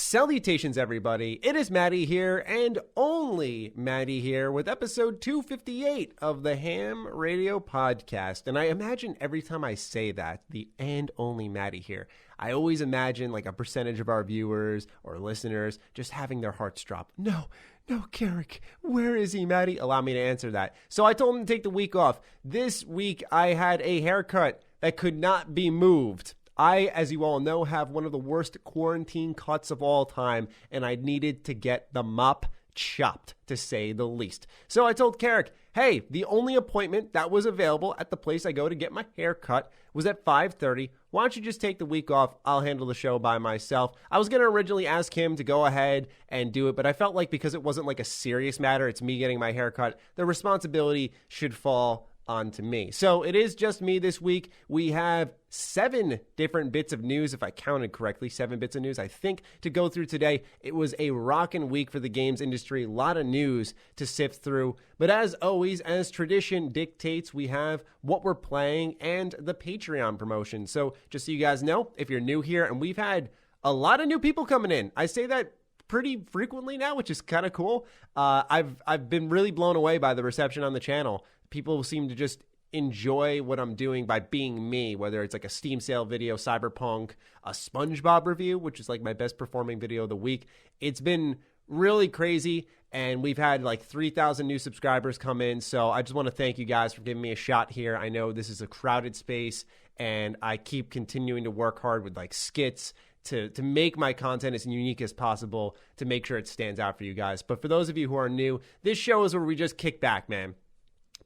Salutations, everybody. It is Matty here, and only Matty here, with episode 258 of the H.A.M Radio Podcast. And I imagine every time I say that, the and only Matty here, I always imagine like a percentage of our viewers or listeners just having their hearts drop. No, Karak, where is he, Matty? Allow me to answer that. So I told him to take the week off. This week, I had a haircut that could not be moved. I, as you all know, have one of the worst quarantine cuts of all time, and I needed to get the mop chopped, to say the least. So I told Karak, hey, the only appointment that was available at the place I go to get my hair cut was at 5:30. Why don't you just take the week off? I'll handle the show by myself. I was going to originally ask him to go ahead and do it, but I felt like because it wasn't like a serious matter, it's me getting my hair cut, the responsibility should fall onto me. So it is just me this week. We have 7 different bits of news, if I counted correctly, 7 bits of news, I think, to go through today. It was a rockin' week for the games industry, a lot of news to sift through. But as always, as tradition dictates, we have what we're playing and the Patreon promotion. So just so you guys know, if you're new here, and we've had a lot of new people coming in. I say that pretty frequently now, which is kind of cool. I've been really blown away by the reception on the channel. People seem to just enjoy what I'm doing by being me, whether it's like a Steam sale video, Cyberpunk, a SpongeBob review, which is like my best performing video of the week. It's been really crazy, and we've had like 3,000 new subscribers come in. So I just want to thank you guys for giving me a shot here. I know this is a crowded space, and I keep continuing to work hard with like skits to make my content as unique as possible to make sure it stands out for you guys. But for those of you who are new, this show is where we just kick back, man.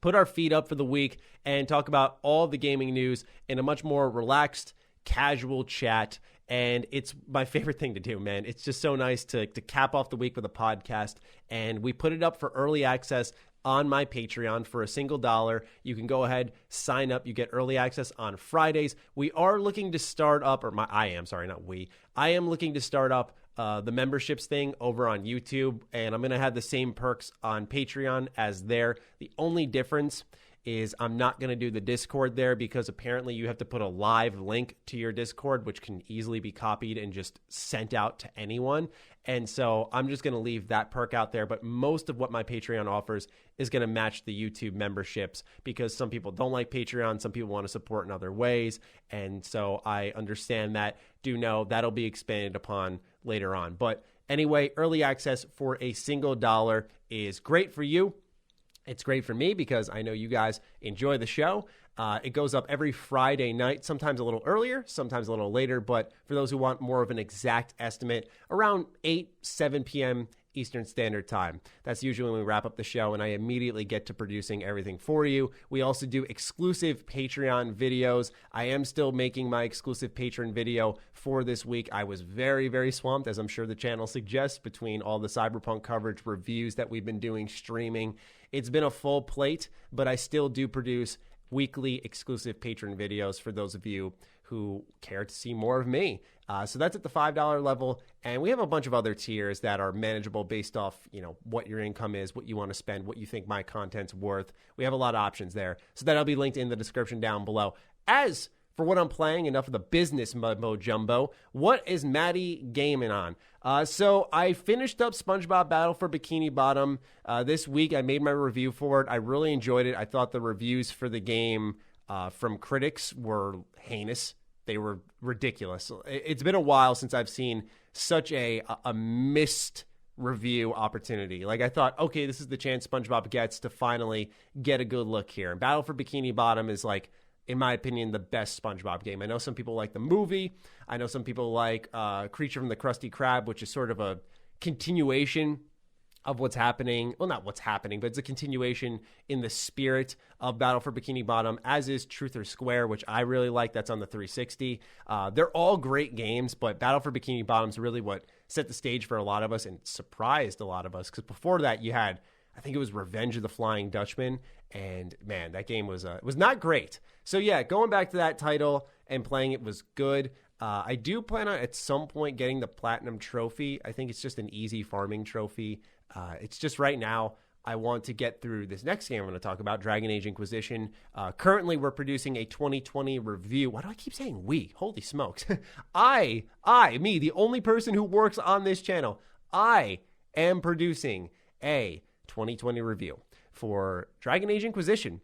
Put our feet up for the week and talk about all the gaming news in a much more relaxed, casual chat. And it's my favorite thing to do, man. It's just so nice to cap off the week with a podcast. And we put it up for early access on my Patreon for $1. You can go ahead, sign up. You get early access on Fridays. We are looking to start up, I am looking to start up the memberships thing over on YouTube, and I'm going to have the same perks on Patreon as there. The only difference is I'm not going to do the Discord there because apparently you have to put a live link to your Discord, which can easily be copied and just sent out to anyone. And so I'm just going to leave that perk out there. But most of what my Patreon offers is going to match the YouTube memberships because some people don't like Patreon. Some people want to support in other ways. And so I understand that. Do know that'll be expanded upon later on. But anyway, early access for $1 is great for you. It's great for me because I know you guys enjoy the show. It goes up every Friday night, sometimes a little earlier, sometimes a little later. But for those who want more of an exact estimate, around 7 p.m. Eastern Standard Time. That's usually when we wrap up the show, and I immediately get to producing everything for you. We also do exclusive Patreon videos. I am still making my exclusive patron video for this week. I was very, very swamped, as I'm sure the channel suggests, between all the Cyberpunk coverage, reviews that we've been doing, streaming. It's been a full plate, but I still do produce weekly exclusive patron videos for those of you who care to see more of me. So that's at the $5 level. And we have a bunch of other tiers that are manageable based off, what your income is, what you want to spend, what you think my content's worth. We have a lot of options there. So that'll be linked in the description down below. As for what I'm playing, enough of the business mumbo jumbo, what is Matty gaming on? So I finished up SpongeBob Battle for Bikini Bottom this week. I made my review for it. I really enjoyed it. I thought the reviews for the game from critics were heinous. They were ridiculous. It's been a while since I've seen such a missed review opportunity. Like I thought, okay, this is the chance SpongeBob gets to finally get a good look here. And Battle for Bikini Bottom is like, in my opinion, the best SpongeBob game. I know some people like the movie. I know some people like Creature from the Krusty Krab, which is sort of a continuation of what's happening. Well, not what's happening, but it's a continuation in the spirit of Battle for Bikini Bottom, as is Truth or Square, which I really like. That's on the 360. They're all great games, but Battle for Bikini Bottom is really what set the stage for a lot of us and surprised a lot of us. Because before that, you had, I think it was Revenge of the Flying Dutchman. And man, that game was not great. So yeah, going back to that title and playing it was good. I do plan on at some point getting the Platinum Trophy. I think it's just an easy farming trophy. It's just right now I want to get through this next game I'm going to talk about, Dragon Age Inquisition. Currently, we're producing a 2020 review. Why do I keep saying we? Holy smokes. Me, the only person who works on this channel, I am producing a 2020 review for Dragon Age Inquisition.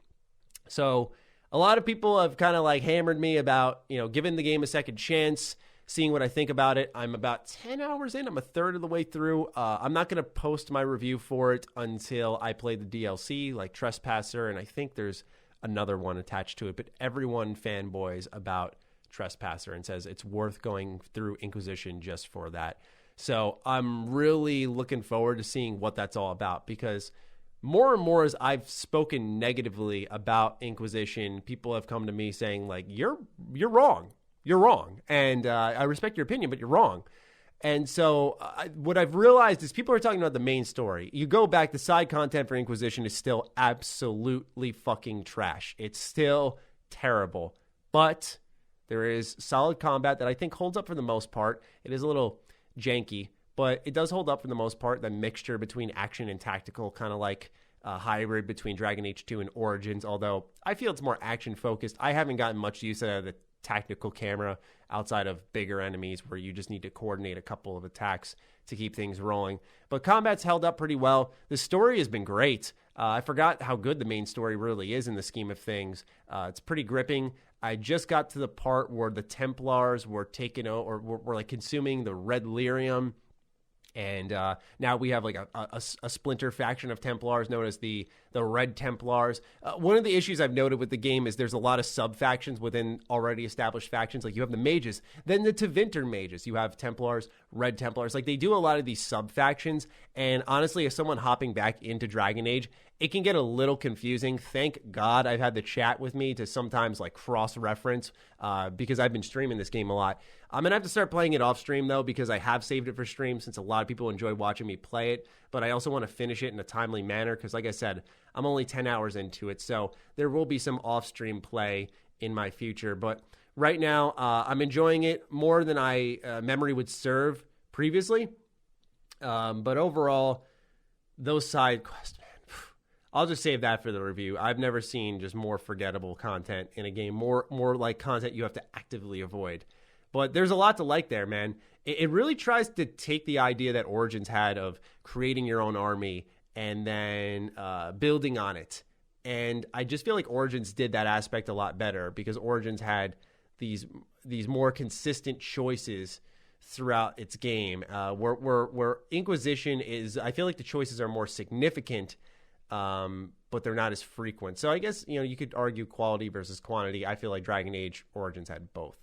So a lot of people have kind of like hammered me about, giving the game a second chance, seeing what I think about it. I'm about 10 hours in. I'm a third of the way through. I'm not going to post my review for it until I play the DLC, like Trespasser, and I think there's another one attached to it. But everyone fanboys about Trespasser and says it's worth going through Inquisition just for that. So I'm really looking forward to seeing what that's all about, because more and more as I've spoken negatively about Inquisition, people have come to me saying, like, you're wrong. You're wrong. And I respect your opinion, but you're wrong. And so what I've realized is people are talking about the main story. You go back, the side content for Inquisition is still absolutely fucking trash. It's still terrible. But there is solid combat that I think holds up for the most part. It is a little janky, but it does hold up for the most part. The mixture between action and tactical, kind of like a hybrid between Dragon Age 2 and Origins, although I feel it's more action-focused. I haven't gotten much use out of the tactical camera outside of bigger enemies where you just need to coordinate a couple of attacks to keep things rolling. But combat's held up pretty well. The story has been great. I forgot how good the main story really is in the scheme of things. It's pretty gripping. I just got to the part where the Templars were taken over, or were like consuming the red lyrium. And now we have like a splinter faction of Templars known as the Red Templars. One of the issues I've noted with the game is there's a lot of sub-factions within already established factions. Like you have the mages, then the Tevinter mages. You have Templars, Red Templars. Like they do a lot of these sub-factions. And honestly, as someone hopping back into Dragon Age, it can get a little confusing. Thank God I've had the chat with me to sometimes like cross-reference because I've been streaming this game a lot. I'm going to have to start playing it off stream, though, because I have saved it for stream since a lot of people enjoy watching me play it. But I also want to finish it in a timely manner because, like I said, I'm only 10 hours into it. So there will be some off-stream play in my future. But right now, I'm enjoying it more than memory would serve previously. But overall, those side quests, man, I'll just save that for the review. I've never seen just more forgettable content in a game, more like content you have to actively avoid. But there's a lot to like there, man. It really tries to take the idea that Origins had of creating your own army and then building on it. And I just feel like Origins did that aspect a lot better because Origins had these more consistent choices throughout its game. Where Inquisition is, I feel like the choices are more significant, but they're not as frequent. So I guess, you could argue quality versus quantity. I feel like Dragon Age Origins had both.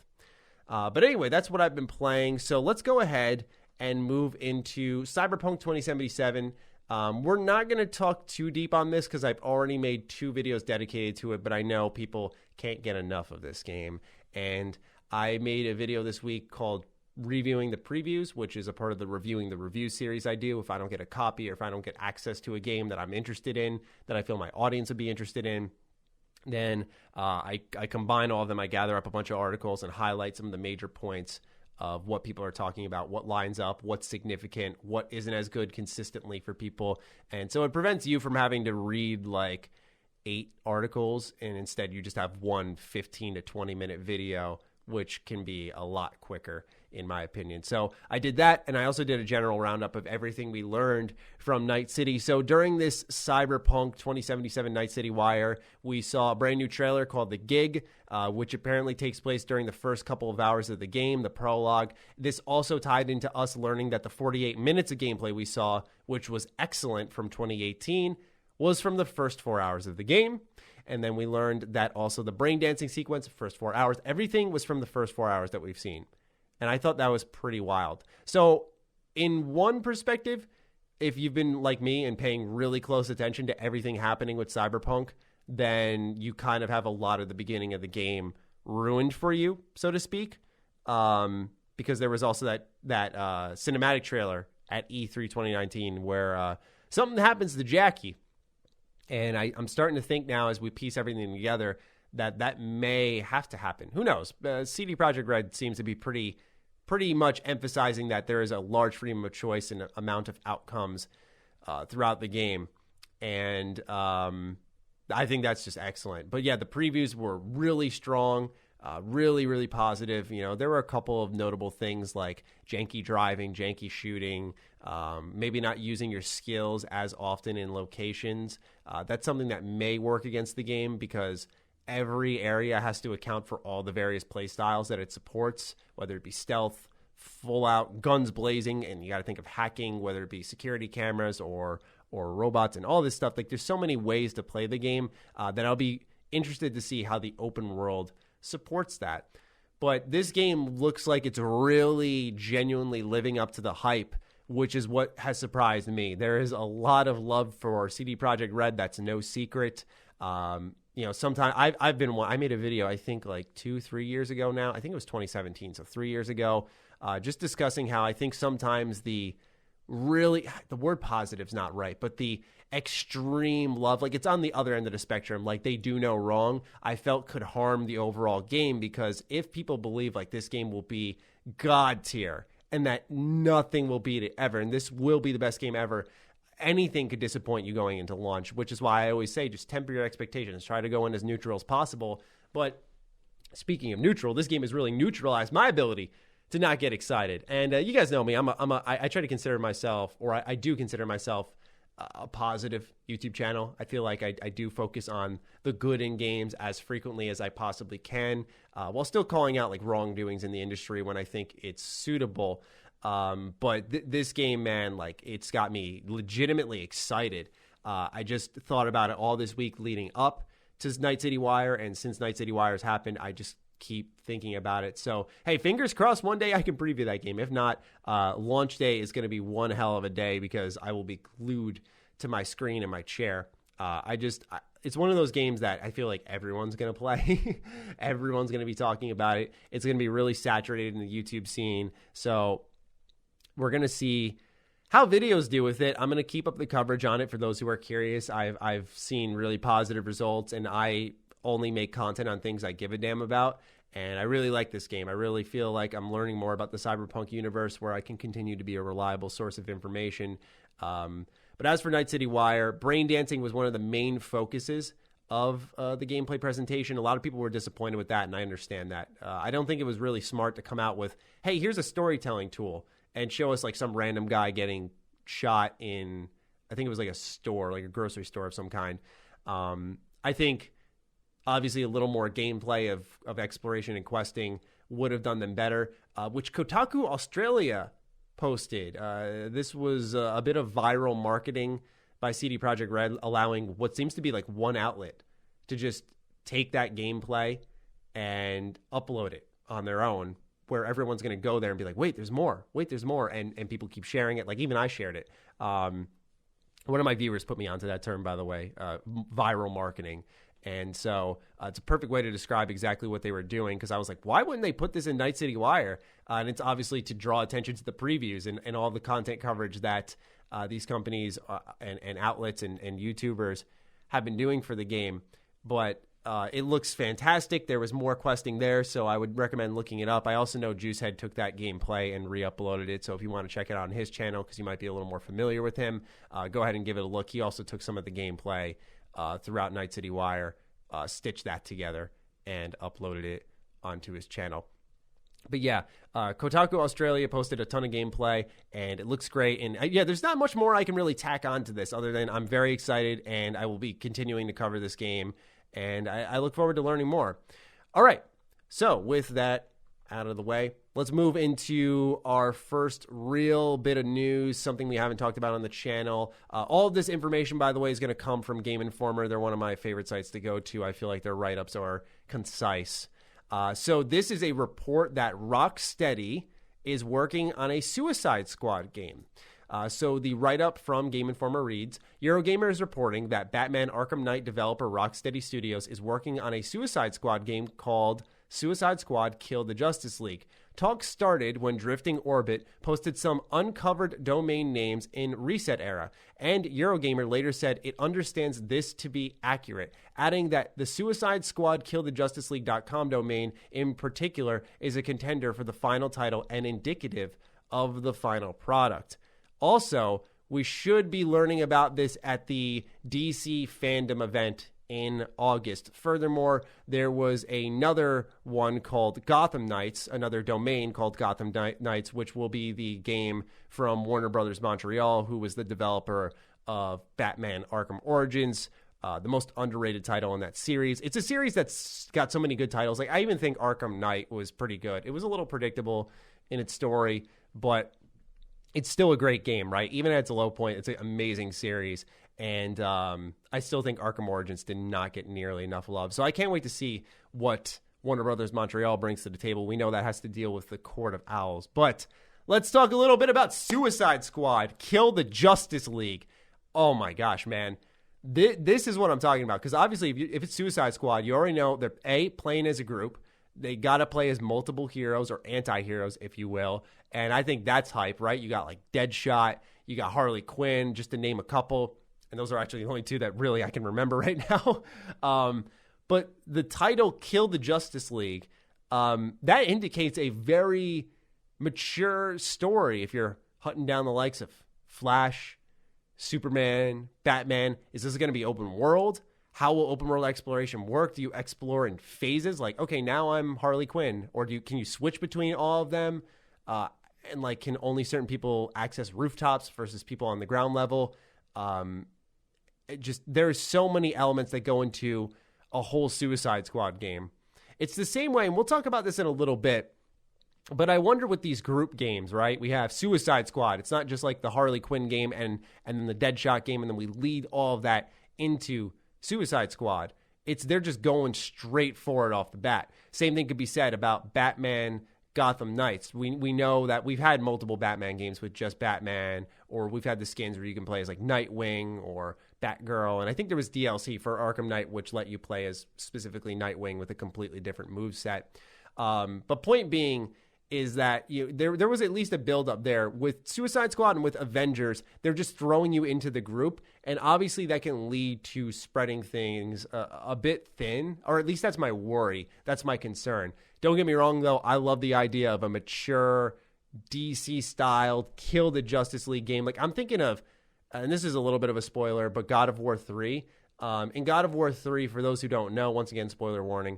But anyway, that's what I've been playing. So let's go ahead and move into Cyberpunk 2077. We're not going to talk too deep on this because I've already made 2 videos dedicated to it, but I know people can't get enough of this game. And I made a video this week called Reviewing the Previews, which is a part of the Reviewing the Review series I do. If I don't get a copy or if I don't get access to a game that I'm interested in, that I feel my audience would be interested in, then I combine all of them. I gather up a bunch of articles and highlight some of the major points of what people are talking about, what lines up, what's significant, what isn't as good consistently for people. And so it prevents you from having to read like 8 articles, and instead you just have one 15 to 20 minute video, which can be a lot quicker, in my opinion. So I did that, and I also did a general roundup of everything we learned from Night City. So during this Cyberpunk 2077 Night City Wire, we saw a brand new trailer called The Gig, which apparently takes place during the first couple of hours of the game, the prologue. This also tied into us learning that the 48 minutes of gameplay we saw, which was excellent from 2018, was from the first 4 hours of the game. And then we learned that also the brain dancing sequence, first 4 hours, everything was from the first 4 hours that we've seen. And I thought that was pretty wild. So in one perspective, if you've been like me and paying really close attention to everything happening with Cyberpunk, then you kind of have a lot of the beginning of the game ruined for you, so to speak. Because there was also that cinematic trailer at E3 2019 where something happens to Jackie. And I'm starting to think now as we piece everything together that may have to happen. Who knows? CD Projekt Red seems to be pretty much emphasizing that there is a large freedom of choice and amount of outcomes throughout the game. And I think that's just excellent. But yeah, the previews were really strong, really, really positive. You know, there were a couple of notable things like janky driving, janky shooting, maybe not using your skills as often in locations. That's something that may work against the game because every area has to account for all the various play styles that it supports, whether it be stealth, full out guns blazing, and you got to think of hacking, whether it be security cameras or robots and all this stuff. Like, there's so many ways to play the game that I'll be interested to see how the open world supports that. But this game looks like it's really genuinely living up to the hype, which is what has surprised me. There is a lot of love for CD Projekt Red. That's no secret. You know, sometimes I made a video, I think like 2-3 years ago now. I think it was 2017, so 3 years ago, just discussing how I think sometimes the word positive's not right, but the extreme love, like it's on the other end of the spectrum, like they do no wrong, I felt could harm the overall game, because if people believe like this game will be God tier and that nothing will beat it ever, and this will be the best game ever, anything could disappoint you going into launch, which is why I always say just temper your expectations. Try to go in as neutral as possible. But speaking of neutral, this game has really neutralized my ability to not get excited. And you guys know me. I try to consider myself, or I do consider myself, a positive YouTube channel. I feel like I do focus on the good in games as frequently as I possibly can, while still calling out like wrongdoings in the industry when I think it's suitable. But this game, man, like it's got me legitimately excited. I just thought about it all this week leading up to Night City Wire, and since Night City Wire has happened, I just keep thinking about it. So, hey, fingers crossed one day I can preview that game. If not, launch day is going to be one hell of a day because I will be glued to my screen in my chair. It's one of those games that I feel like everyone's going to play. Everyone's going to be talking about it. It's going to be really saturated in the YouTube scene. So we're going to see how videos do with it. I'm going to keep up the coverage on it for those who are curious. I've seen really positive results, and I only make content on things I give a damn about. And I really like this game. I really feel like I'm learning more about the Cyberpunk universe, where I can continue to be a reliable source of information. But as for Night City Wire, brain dancing was one of the main focuses of the gameplay presentation. A lot of people were disappointed with that, and I understand that. I don't think it was really smart to come out with, hey, here's a storytelling tool, and show us like some random guy getting shot in, I think it was like a store, like a grocery store of some kind. I think obviously a little more gameplay of exploration and questing would have done them better, which Kotaku Australia posted. This was a bit of viral marketing by CD Projekt Red, allowing what seems to be like one outlet to just take that gameplay and upload it on their own, where everyone's going to go there and be like, wait, there's more, and people keep sharing it. Like, even I shared it. One of my viewers put me onto that term, by the way, viral marketing. And so it's a perfect way to describe exactly what they were doing, because I was like, why wouldn't they put this in Night City Wire? And it's obviously to draw attention to the previews and all the content coverage that these companies and outlets and YouTubers have been doing for the game. But it looks fantastic. There was more questing there, so I would recommend looking it up. I also know Juicehead took that gameplay and re-uploaded it, so if you want to check it out on his channel, because you might be a little more familiar with him, go ahead and give it a look. He also took some of the gameplay throughout Night City Wire, stitched that together, and uploaded it onto his channel. But yeah, Kotaku Australia posted a ton of gameplay, and it looks great. And yeah, there's not much more I can really tack on to this other than I'm very excited, and I will be continuing to cover this game, and I look forward to learning more. All right, so with that out of the way, let's move into our first real bit of news, something we haven't talked about on the channel. All of this information, by the way, is going to come from Game Informer. They're one of my favorite sites to go to. I feel like their write-ups are concise. So this is a report that Rocksteady is working on a Suicide Squad game. So the write-up from Game Informer reads, Eurogamer is reporting that Batman Arkham Knight developer Rocksteady Studios is working on a Suicide Squad game called Suicide Squad Kill the Justice League. Talks started when Drifting Orbit posted some uncovered domain names in Reset Era, and Eurogamer later said it understands this to be accurate, adding that the Suicide Squad Kill the Justice League.com domain in particular is a contender for the final title and indicative of the final product. Also, we should be learning about this at the DC fandom event in August. Furthermore, there was another one called Gotham Knights, another domain called Gotham Knights, which will be the game from Warner Brothers Montreal, who was the developer of Batman Arkham Origins, the most underrated title in that series. It's a series that's got so many good titles. Like, I even think Arkham Knight was pretty good. It was a little predictable in its story, but it's still a great game, right? Even at its low point, it's an amazing series. And I still think Arkham Origins did not get nearly enough love. So I can't wait to see what Warner Brothers Montreal brings to the table. We know that has to deal with the Court of Owls. But let's talk a little bit about Suicide Squad, Kill the Justice League. Oh my gosh, man. This is what I'm talking about. Because obviously, if it's Suicide Squad, you already know they're, playing as a group. They got to play as multiple heroes or anti-heroes, if you will. And I think that's hype, right? You got like Deadshot, you got Harley Quinn, just to name a couple. And those are actually the only two that really I can remember right now. But the title, Kill the Justice League, that indicates a very mature story. If you're hunting down the likes of Flash, Superman, Batman, is this going to be open world? How will open world exploration work? Do you explore in phases? Like, okay, now I'm Harley Quinn. Or can you switch between all of them? And like, can only certain people access rooftops versus people on the ground level? There's so many elements that go into a whole Suicide Squad game. It's the same way, and we'll talk about this in a little bit, but I wonder with these group games, right? We have Suicide Squad. It's not just like the Harley Quinn game and then the Deadshot game, and then we lead all of that into Suicide Squad. They're just going straight for it off the bat. Same thing could be said about Batman Gotham Knights. We know that we've had multiple Batman games with just Batman, or we've had the skins where you can play as like Nightwing or Batgirl, and I think there was DLC for Arkham Knight which let you play as specifically Nightwing with a completely different moveset. But point being is that there was at least a build up there with Suicide Squad and with Avengers. They're just throwing you into the group, and obviously that can lead to spreading things a bit thin, or at least that's my worry. That's my concern. Don't get me wrong, though. I love the idea of a mature DC-styled Kill the Justice League game. Like, I'm thinking of, and this is a little bit of a spoiler, but God of War 3. In God of War 3, for those who don't know, once again, spoiler warning,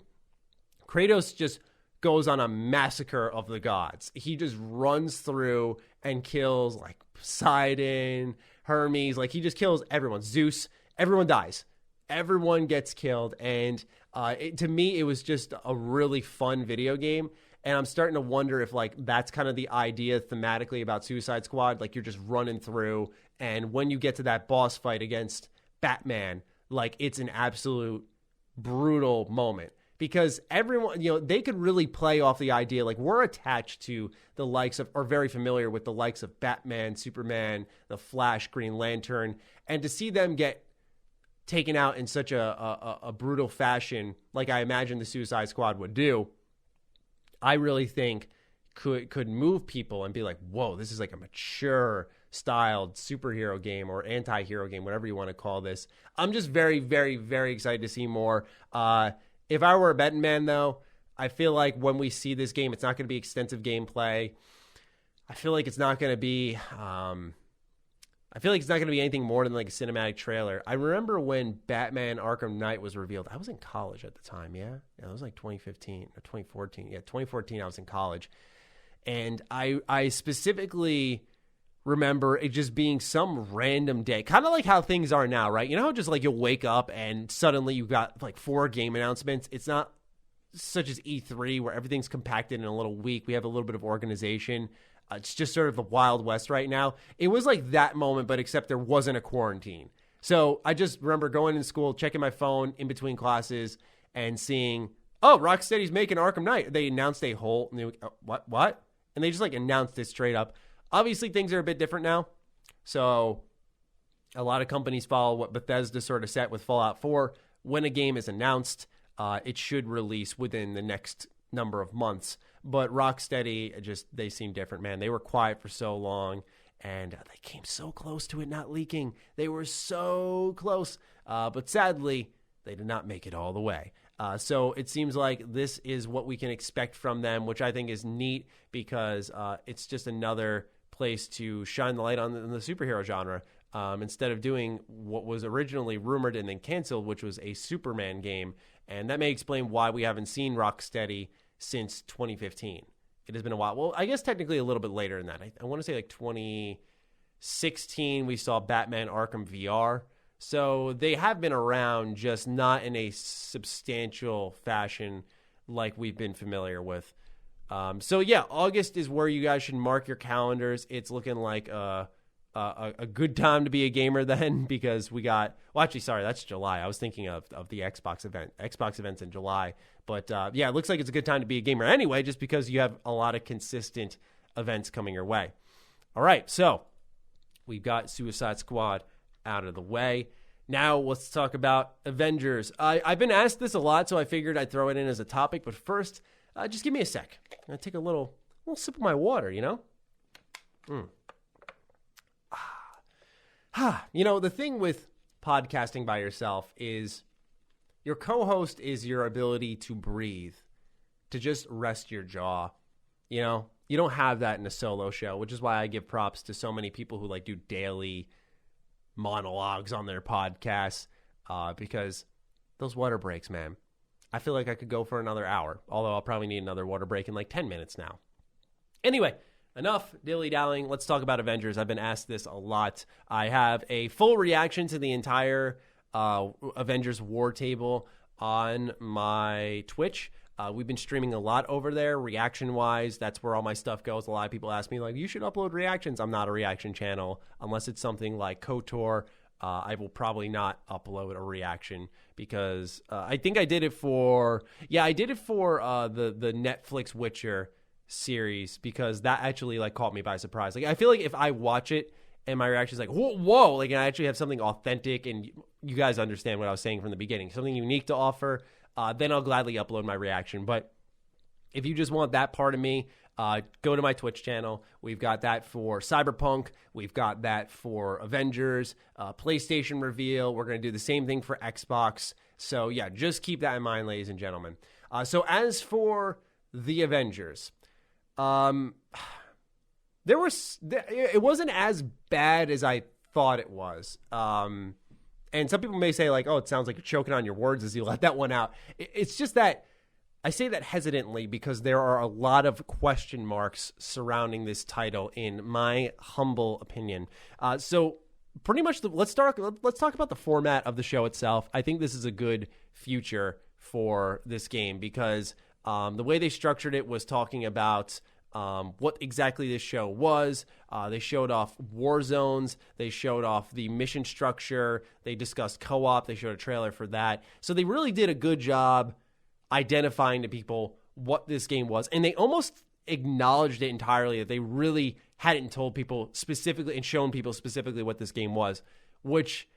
Kratos just goes on a massacre of the gods. He just runs through and kills, like, Poseidon, Hermes. Like, he just kills everyone. Zeus. Everyone dies. Everyone gets killed, and to me, it was just a really fun video game, and I'm starting to wonder if, like, that's kind of the idea thematically about Suicide Squad. Like, you're just running through, and when you get to that boss fight against Batman, like, it's an absolute brutal moment, because everyone, they could really play off the idea, like, we're attached to the likes of, or very familiar with the likes of Batman, Superman, the Flash, Green Lantern, and to see them get taken out in such a brutal fashion, like I imagine the Suicide Squad would do, I really think could move people and be like, whoa, this is like a mature styled superhero game or anti-hero game, whatever you want to call this. I'm just very, very, very excited to see more. If I were a betting man, though, I feel like when we see this game, it's not going to be extensive gameplay. I feel like it's not going to be anything more than like a cinematic trailer. I remember when Batman Arkham Knight was revealed. I was in college at the time, yeah? It was like 2015 or 2014. Yeah, 2014 I was in college. And I specifically remember it just being some random day, kind of like how things are now, right? You know how just like you'll wake up and suddenly you've got like 4 game announcements. It's not such as E3 where everything's compacted in a little week. We have a little bit of organization. It's just sort of the Wild West right now. It was like that moment, but except there wasn't a quarantine. So I just remember going in school, checking my phone in between classes and seeing, oh, Rocksteady's making Arkham Knight. They announced a whole new, what? And they just like announced it straight up. Obviously, things are a bit different now. So a lot of companies follow what Bethesda sort of set with Fallout 4. When a game is announced, it should release within the next number of months. But Rocksteady, they seem different, man. They were quiet for so long, and they came so close to it not leaking. They were so close. But sadly, they did not make it all the way. So it seems like this is what we can expect from them, which I think is neat because it's just another place to shine the light on the superhero genre, instead of doing what was originally rumored and then canceled, which was a Superman game. And that may explain why we haven't seen Rocksteady since 2015. It has been a while. Well, I guess technically a little bit later than that. I want to say like 2016, we saw Batman Arkham VR. So they have been around, just not in a substantial fashion like we've been familiar with. So yeah, August is where you guys should mark your calendars. It's looking like a good time to be a gamer then, because we got, well, actually, sorry, that's July. I was thinking of the Xbox event. Xbox event's in July. But yeah, it looks like it's a good time to be a gamer anyway, just because you have a lot of consistent events coming your way. All right, so we've got Suicide Squad out of the way. Now let's talk about Avengers. I've been asked this a lot, so I figured I'd throw it in as a topic. But first, just give me a sec. I'm going to take a little sip of my water, you know? You know, the thing with podcasting by yourself is your co-host is your ability to breathe, to just rest your jaw. You know, you don't have that in a solo show, which is why I give props to so many people who like do daily monologues on their podcasts, because those water breaks, man. I feel like I could go for another hour, although I'll probably need another water break in like 10 minutes now. Anyway, enough dilly-dallying. Let's talk about Avengers. I've been asked this a lot. I have a full reaction to the entire Avengers War Table on my Twitch. We've been streaming a lot over there, reaction-wise. That's where all my stuff goes. A lot of people ask me, like, you should upload reactions. I'm not a reaction channel. Unless it's something like KOTOR, I will probably not upload a reaction because I think I did it for... Yeah, I did it for the Netflix Witcher series because that actually, like, caught me by surprise. Like, I feel like if I watch it and my reaction is like, whoa, like, I actually have something authentic and you guys understand what I was saying from the beginning, something unique to offer, then I'll gladly upload my reaction. But if you just want that part of me, go to my Twitch channel. We've got that for Cyberpunk. We've got that for Avengers, PlayStation reveal. We're going to do the same thing for Xbox. So, yeah, just keep that in mind, ladies and gentlemen. So as for the Avengers, it wasn't as bad as I thought it was. And some people may say, like, oh, it sounds like you're choking on your words as you let that one out. It's just that I say that hesitantly because there are a lot of question marks surrounding this title, in my humble opinion. So pretty much, let's talk about the format of the show itself. I think this is a good future for this game because the way they structured it was talking about what exactly this show was. They showed off war zones. They showed off the mission structure. They discussed co-op. They showed a trailer for that. So they really did a good job identifying to people what this game was. And they almost acknowledged it entirely, that they really hadn't told people specifically and shown people specifically what this game was, which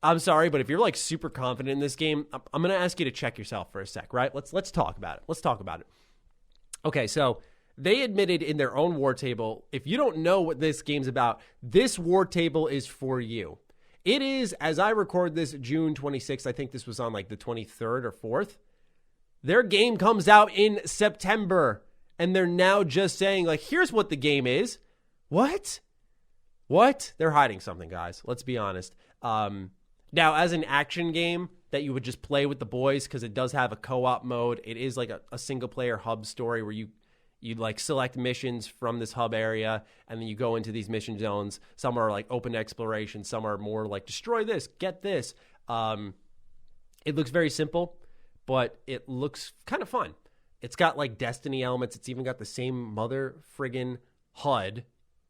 I'm sorry, but if you're like super confident in this game, I'm going to ask you to check yourself for a sec, right? Let's talk about it. Okay, so they admitted in their own war table, if you don't know what this game's about, this war table is for you. It is, as I record this, June 26th. I think this was on like the 23rd or 4th. Their game comes out in September, and they're now just saying, like, here's what the game is. What? They're hiding something, guys. Let's be honest. Now, as an action game that you would just play with the boys, because it does have a co-op mode, it is like a single-player hub story where you'd like select missions from this hub area, and then you go into these mission zones. Some are like open exploration. Some are more like destroy this, get this. It looks very simple, but it looks kind of fun. It's got like Destiny elements. It's even got the same mother friggin' HUD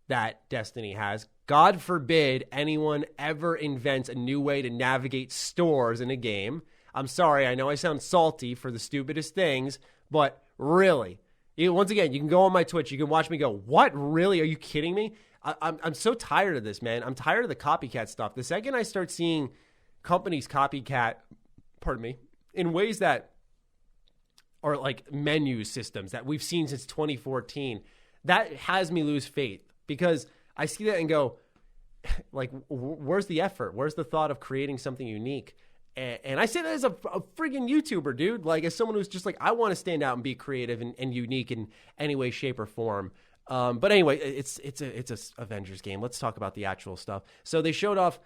that Destiny has. God forbid anyone ever invents a new way to navigate stores in a game. I'm sorry, I know I sound salty for the stupidest things, but really, once again, you can go on my Twitch. You can watch me go, what? Really? Are you kidding me? I'm so tired of this, man. I'm tired of the copycat stuff. The second I start seeing companies copycat, in ways that are like menu systems that we've seen since 2014, that has me lose faith because I see that and go, like, where's the effort? Where's the thought of creating something unique? And I say that as a friggin' YouTuber, dude. Like, as someone who's just like, I want to stand out and be creative and unique in any way, shape, or form. But anyway, it's a Avengers game. Let's talk about the actual stuff. So they showed off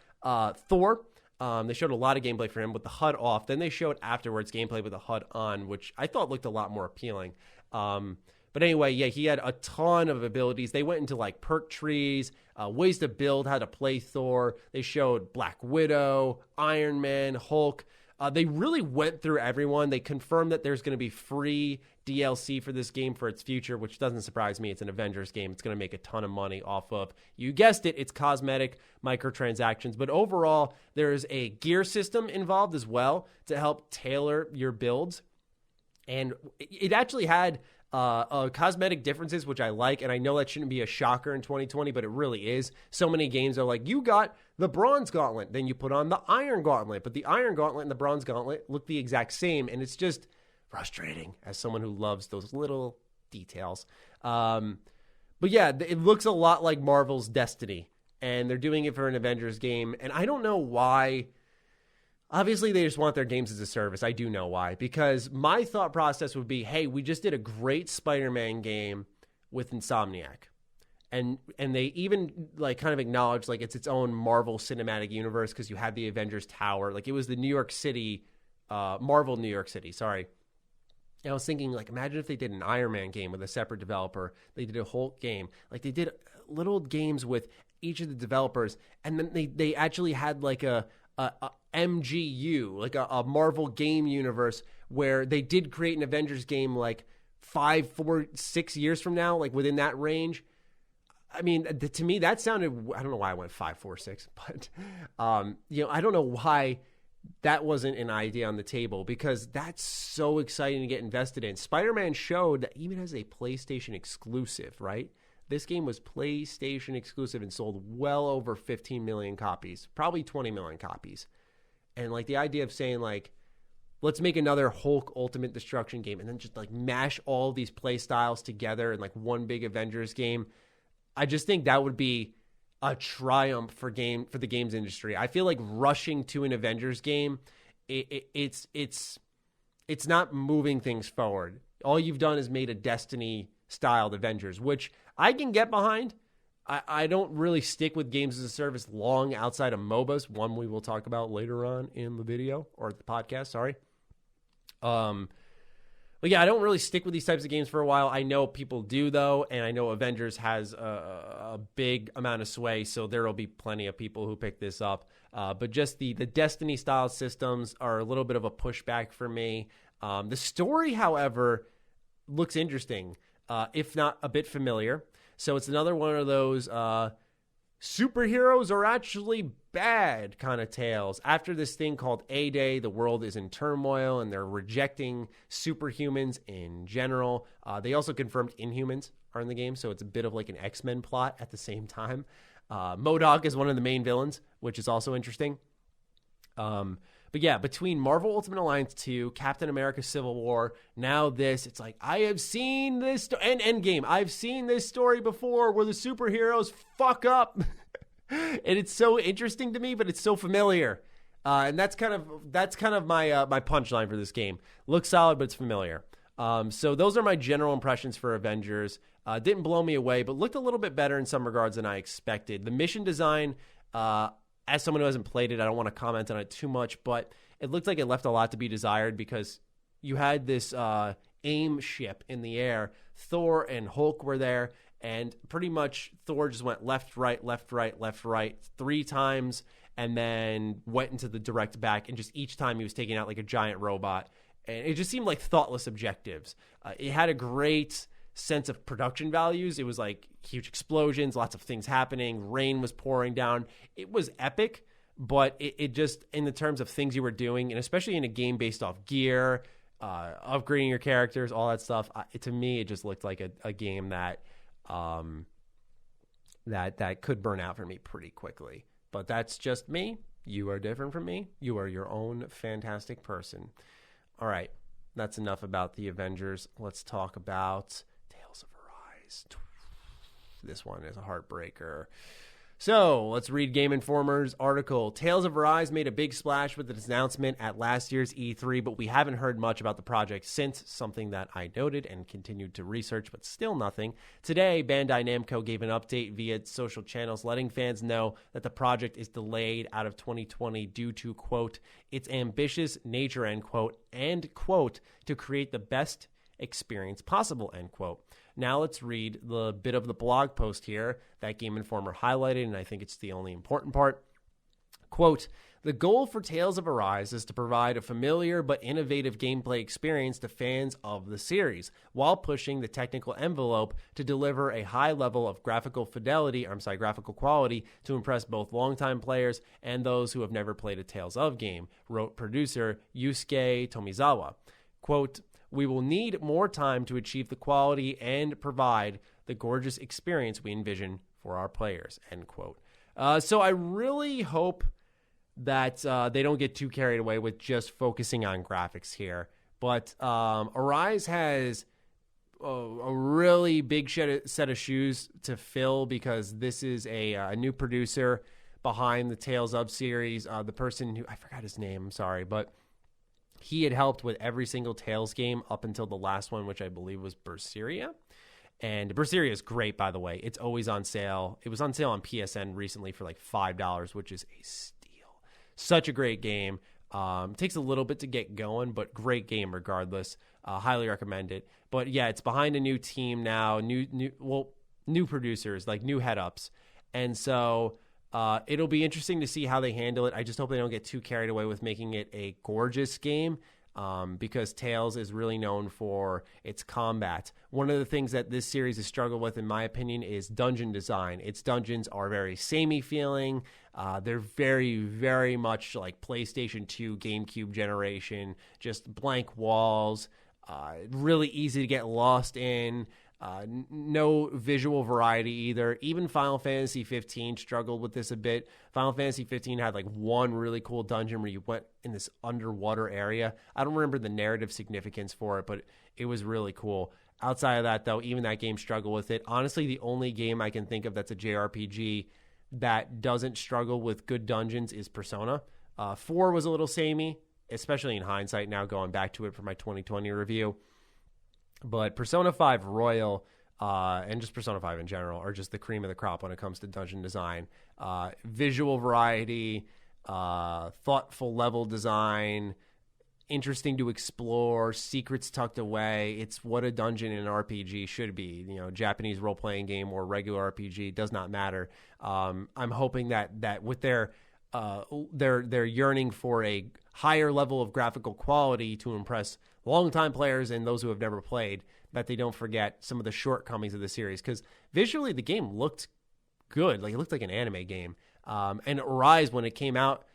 Thor. They showed a lot of gameplay for him with the HUD off. Then they showed afterwards gameplay with the HUD on, which I thought looked a lot more appealing. But anyway, yeah, he had a ton of abilities. They went into like perk trees, ways to build, how to play Thor. They showed Black Widow, Iron Man, Hulk. They really went through everyone. They confirmed that there's going to be free DLC for this game for its future, which doesn't surprise me. It's an Avengers game. It's going to make a ton of money off of, you guessed it, it's cosmetic microtransactions. But overall, there's a gear system involved as well to help tailor your builds. And it actually had cosmetic differences, which I like, and I know that shouldn't be a shocker in 2020, but it really is. So many games are like, you got the bronze gauntlet, then you put on the iron gauntlet, but the iron gauntlet and the bronze gauntlet look the exact same, and it's just frustrating as someone who loves those little details. But yeah, it looks a lot like Marvel's Destiny, and they're doing it for an Avengers game, and I don't know why. Obviously, they just want their games as a service. I do know why. Because my thought process would be, hey, we just did a great Spider-Man game with Insomniac. And they even like kind of acknowledged like it's its own Marvel Cinematic Universe because you had the Avengers Tower. Like it was the New York City, Marvel New York City, sorry. And I was thinking, like, imagine if they did an Iron Man game with a separate developer. They did a Hulk game. Like they did little games with each of the developers. And then they actually had like a MGU, like a Marvel game universe where they did create an Avengers game like 5, 4, 6 years from now, like within that range. I mean, to me, that sounded, I don't know why I went 5, 4, 6, but, I don't know why that wasn't an idea on the table because that's so exciting to get invested in. Spider-Man showed that even as a PlayStation exclusive, right? This game was PlayStation exclusive and sold well over 15 million copies, probably 20 million copies. And like the idea of saying like, let's make another Hulk Ultimate Destruction game and then just like mash all these play styles together in like one big Avengers game. I just think that would be a triumph for the games industry. I feel like rushing to an Avengers game, it's not moving things forward. All you've done is made a Destiny styled Avengers, which I can get behind. I don't really stick with games as a service long outside of MOBAs, one we will talk about later on in the video or the podcast, sorry. But yeah, I don't really stick with these types of games for a while. I know people do though, and I know Avengers has a big amount of sway, so there will be plenty of people who pick this up. But just the Destiny style systems are a little bit of a pushback for me. The story, however, looks interesting, if not a bit familiar. So it's another one of those superheroes are actually bad kind of tales. After this thing called A-Day, the world is in turmoil and they're rejecting superhumans in general. They also confirmed Inhumans are in the game, so it's a bit of like an X-Men plot at the same time. MODOK is one of the main villains, which is also interesting. But yeah, between Marvel Ultimate Alliance 2, Captain America Civil War, now this, it's like, I have seen this, and Endgame, I've seen this story before where the superheroes fuck up. And it's so interesting to me, but it's so familiar. And that's kind of my my punchline for this game. Looks solid, but it's familiar. So those are my general impressions for Avengers. Didn't blow me away, but looked a little bit better in some regards than I expected. The mission design, as someone who hasn't played it, I don't want to comment on it too much, but it looked like it left a lot to be desired because you had this AIM ship in the air. Thor and Hulk were there, and pretty much Thor just went left, right, left, right, left, right 3 times, and then went into the direct back, and just each time he was taking out like a giant robot. And it just seemed like thoughtless objectives. It had a great sense of production values. It was like huge explosions, lots of things happening, rain was pouring down. It was epic, but it just, in the terms of things you were doing, and especially in a game based off gear, upgrading your characters, all that stuff, to me, it just looked like a game that that could burn out for me pretty quickly. But that's just me. You are different from me. You are your own fantastic person. All right, that's enough about the Avengers. Let's talk about Tales of Arise. This one is a heartbreaker. So let's read Game Informer's article. Tales of Arise made a big splash with its announcement at last year's E3, but we haven't heard much about the project since, something that I noted and continued to research, but still nothing. Today, Bandai Namco gave an update via its social channels, letting fans know that the project is delayed out of 2020 due to, quote, its ambitious nature, end quote, and, quote, to create the best experience possible, end quote. Now let's read the bit of the blog post here that Game Informer highlighted, and I think it's the only important part. Quote, the goal for Tales of Arise is to provide a familiar but innovative gameplay experience to fans of the series, while pushing the technical envelope to deliver a high level of graphical quality to impress both longtime players and those who have never played a Tales of game, wrote producer Yusuke Tomizawa. Quote, we will need more time to achieve the quality and provide the gorgeous experience we envision for our players, end quote. So I really hope that they don't get too carried away with just focusing on graphics here. But Arise has a really big set of shoes to fill, because this is a new producer behind the Tales of series. The person who, I forgot his name, I'm sorry, but he had helped with every single Tales game up until the last one, which I believe was Berseria. And Berseria is great, by the way. It's always on sale. It was on sale on PSN recently for like $5, which is a steal. Such a great game. Takes a little bit to get going, but great game regardless. Highly recommend it. But yeah, it's behind a new team now, new producers, like new head-ups. And so it'll be interesting to see how they handle it. I just hope they don't get too carried away with making it a gorgeous game, because Tales is really known for its combat. One of the things that this series has struggled with, in my opinion, is dungeon design. Its dungeons are very samey feeling. They're very, very much like PlayStation 2, GameCube generation, just blank walls, really easy to get lost in. No visual variety either. Even Final Fantasy 15 struggled with this a bit. Final Fantasy 15 had like one really cool dungeon where you went in this underwater area. I don't remember the narrative significance for it, but it was really cool. Outside of that, though, even that game struggled with it. Honestly, the only game I can think of that's a JRPG that doesn't struggle with good dungeons is Persona. 4 was a little samey, especially in hindsight now, going back to it for my 2020 review. But Persona 5 Royal and just Persona 5 in general are just the cream of the crop when it comes to dungeon design. Visual variety, thoughtful level design, interesting to explore, secrets tucked away. It's what a dungeon in an RPG should be. You know, Japanese role-playing game or regular RPG, does not matter. I'm hoping that with their yearning for a higher level of graphical quality to impress longtime players and those who have never played, that they don't forget some of the shortcomings of the series, because visually the game looked good. Like, it looked like an anime game. And Arise, when it came out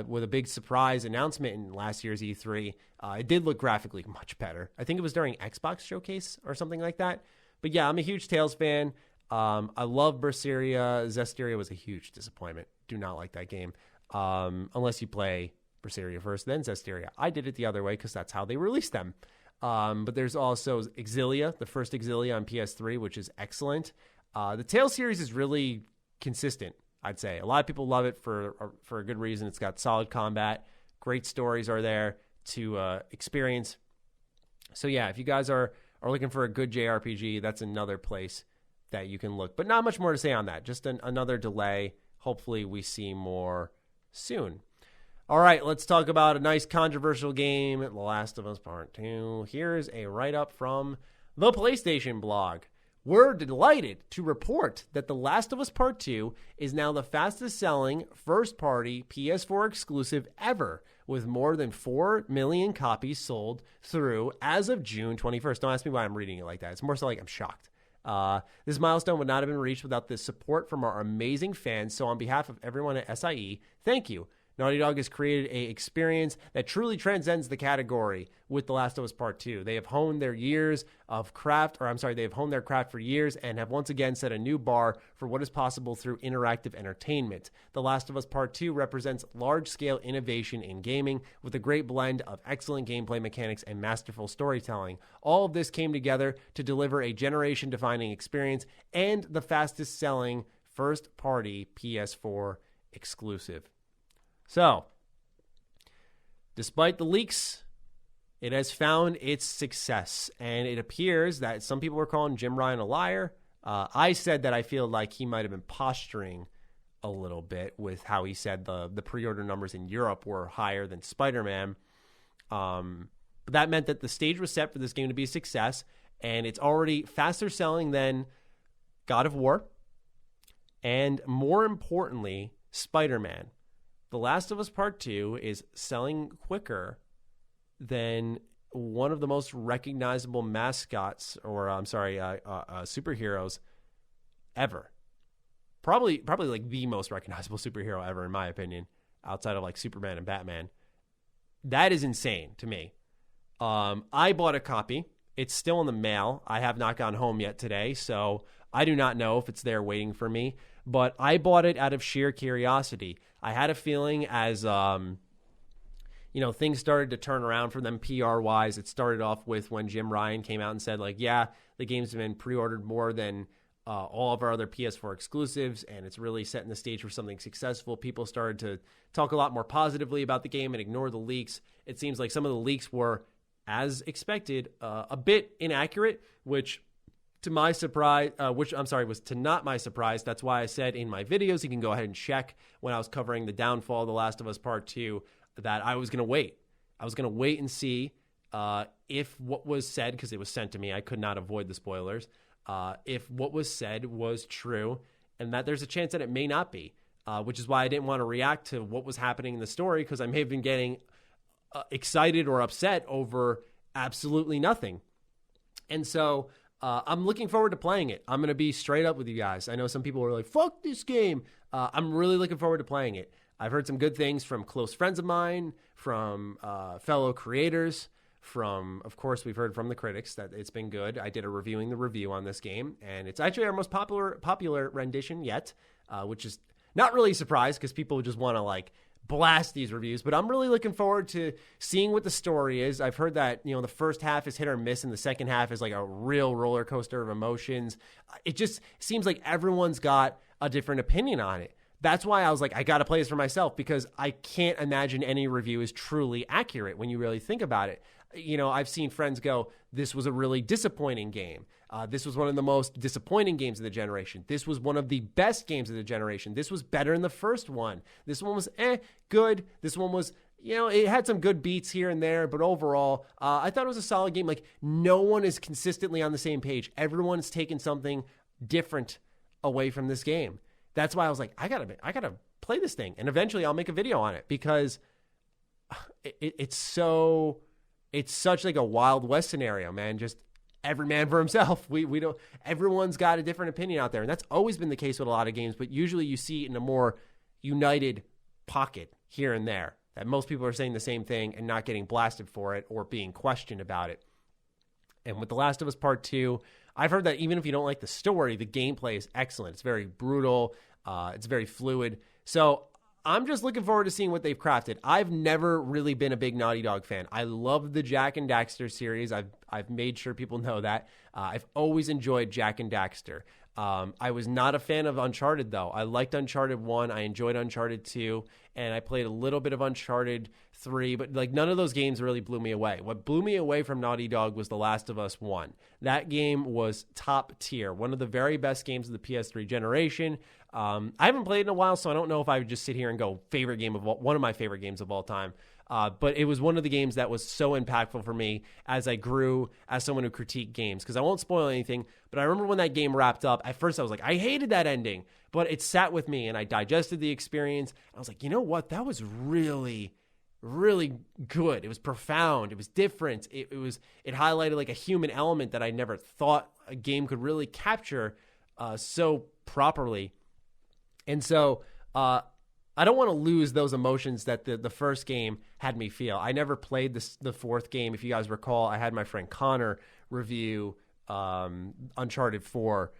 with a big surprise announcement in last year's E3, it did look graphically much better. I think it was during Xbox Showcase or something like that. But yeah, I'm a huge Tales fan. I love Berseria. Zestiria was a huge disappointment. Do not like that game. Unless you play Berseria first, then Zestiria. I did it the other way because that's how they released them. But there's also Exilia, the first Exilia on PS3, which is excellent. The Tales series is really consistent, I'd say. A lot of people love it for a good reason. It's got solid combat. Great stories are there to experience. So yeah, if you guys are looking for a good JRPG, that's another place that you can look. But not much more to say on that. Just another delay. Hopefully we see more soon. All right, let's talk about a nice controversial game, The Last of Us Part 2. Here's a write-up from the PlayStation blog. We're delighted to report that The Last of Us Part 2 is now the fastest-selling first-party PS4 exclusive ever, with more than 4 million copies sold through as of June 21st. Don't ask me why I'm reading it like that. It's more so like I'm shocked. This milestone would not have been reached without the support from our amazing fans, so on behalf of everyone at SIE, thank you. Naughty Dog has created an experience that truly transcends the category with The Last of Us Part 2. They have honed their craft for years and have once again set a new bar for what is possible through interactive entertainment. The Last of Us Part 2 represents large-scale innovation in gaming with a great blend of excellent gameplay mechanics and masterful storytelling. All of this came together to deliver a generation-defining experience and the fastest-selling first-party PS4 exclusive. So, despite the leaks, it has found its success, and it appears that some people were calling Jim Ryan a liar. I said that I feel like he might have been posturing a little bit with how he said the pre-order numbers in Europe were higher than Spider-Man. But that meant that the stage was set for this game to be a success, and it's already faster selling than God of War, and more importantly, Spider-Man. The Last of Us Part 2 is selling quicker than one of the most recognizable mascots, or superheroes ever. Probably like the most recognizable superhero ever, in my opinion, outside of like Superman and Batman. That is insane to me. I bought a copy. It's still in the mail. I have not gone home yet today, so I do not know if it's there waiting for me. But I bought it out of sheer curiosity. I had a feeling as things started to turn around for them PR-wise. It started off with when Jim Ryan came out and said, like, yeah, the game's been pre-ordered more than all of our other PS4 exclusives, and it's really setting the stage for something successful. People started to talk a lot more positively about the game and ignore the leaks. It seems like some of the leaks were, as expected, a bit inaccurate, which to my surprise, was to not my surprise. That's why I said in my videos, you can go ahead and check when I was covering the downfall of The Last of Us Part 2, that I was going to wait. I was going to wait and see if what was said, because it was sent to me, I could not avoid the spoilers, if what was said was true, and that there's a chance that it may not be, which is why I didn't want to react to what was happening in the story, because I may have been getting excited or upset over absolutely nothing. And so I'm looking forward to playing it. I'm going to be straight up with you guys. I know some people are like, fuck this game. I'm really looking forward to playing it. I've heard some good things from close friends of mine, from fellow creators, from, of course, we've heard from the critics that it's been good. I did a reviewing the review on this game, and it's actually our most popular rendition yet, which is not really a surprise because people just want to like blast these reviews. But I'm really looking forward to seeing what the story is. I've heard that the first half is hit or miss, and the second half is like a real roller coaster of emotions. It just seems like everyone's got a different opinion on it. That's why I was like, I got to play this for myself, because I can't imagine any review is truly accurate when you really think about it. I've seen friends go, this was a really disappointing game. This was one of the most disappointing games of the generation. This was one of the best games of the generation. This was better than the first one. This one was good. This one was, it had some good beats here and there, but overall, I thought it was a solid game. Like, no one is consistently on the same page. Everyone's taken something different away from this game. That's why I was like, I gotta play this thing, and eventually I'll make a video on it, because it's such like a Wild West scenario, man. Just every man for himself. We don't. Everyone's got a different opinion out there, and that's always been the case with a lot of games. But usually you see it in a more united pocket here and there, that most people are saying the same thing and not getting blasted for it or being questioned about it. And with The Last of Us Part 2, I've heard that even if you don't like the story, the gameplay is excellent. It's very brutal. It's very fluid. So I'm just looking forward to seeing what they've crafted. I've never really been a big Naughty Dog fan. I love the Jak and Daxter series. I've made sure people know that. I've always enjoyed Jak and Daxter. I was not a fan of Uncharted, though. I liked Uncharted 1. I enjoyed Uncharted 2. And I played a little bit of Uncharted 3. But like, none of those games really blew me away. What blew me away from Naughty Dog was The Last of Us 1. That game was top tier. One of the very best games of the PS3 generation. I haven't played in a while, so I don't know if I would just sit here and go one of my favorite games of all time. But it was one of the games that was so impactful for me as I grew as someone who critiqued games. Because I won't spoil anything, but I remember when that game wrapped up, at first I was like, I hated that ending. But it sat with me, and I digested the experience. I was like, you know what? That was really, really good. It was profound. It was different. It highlighted like a human element that I never thought a game could really capture so properly. And so I don't want to lose those emotions that the first game had me feel. I never played the fourth game. If you guys recall, I had my friend Connor review Uncharted 4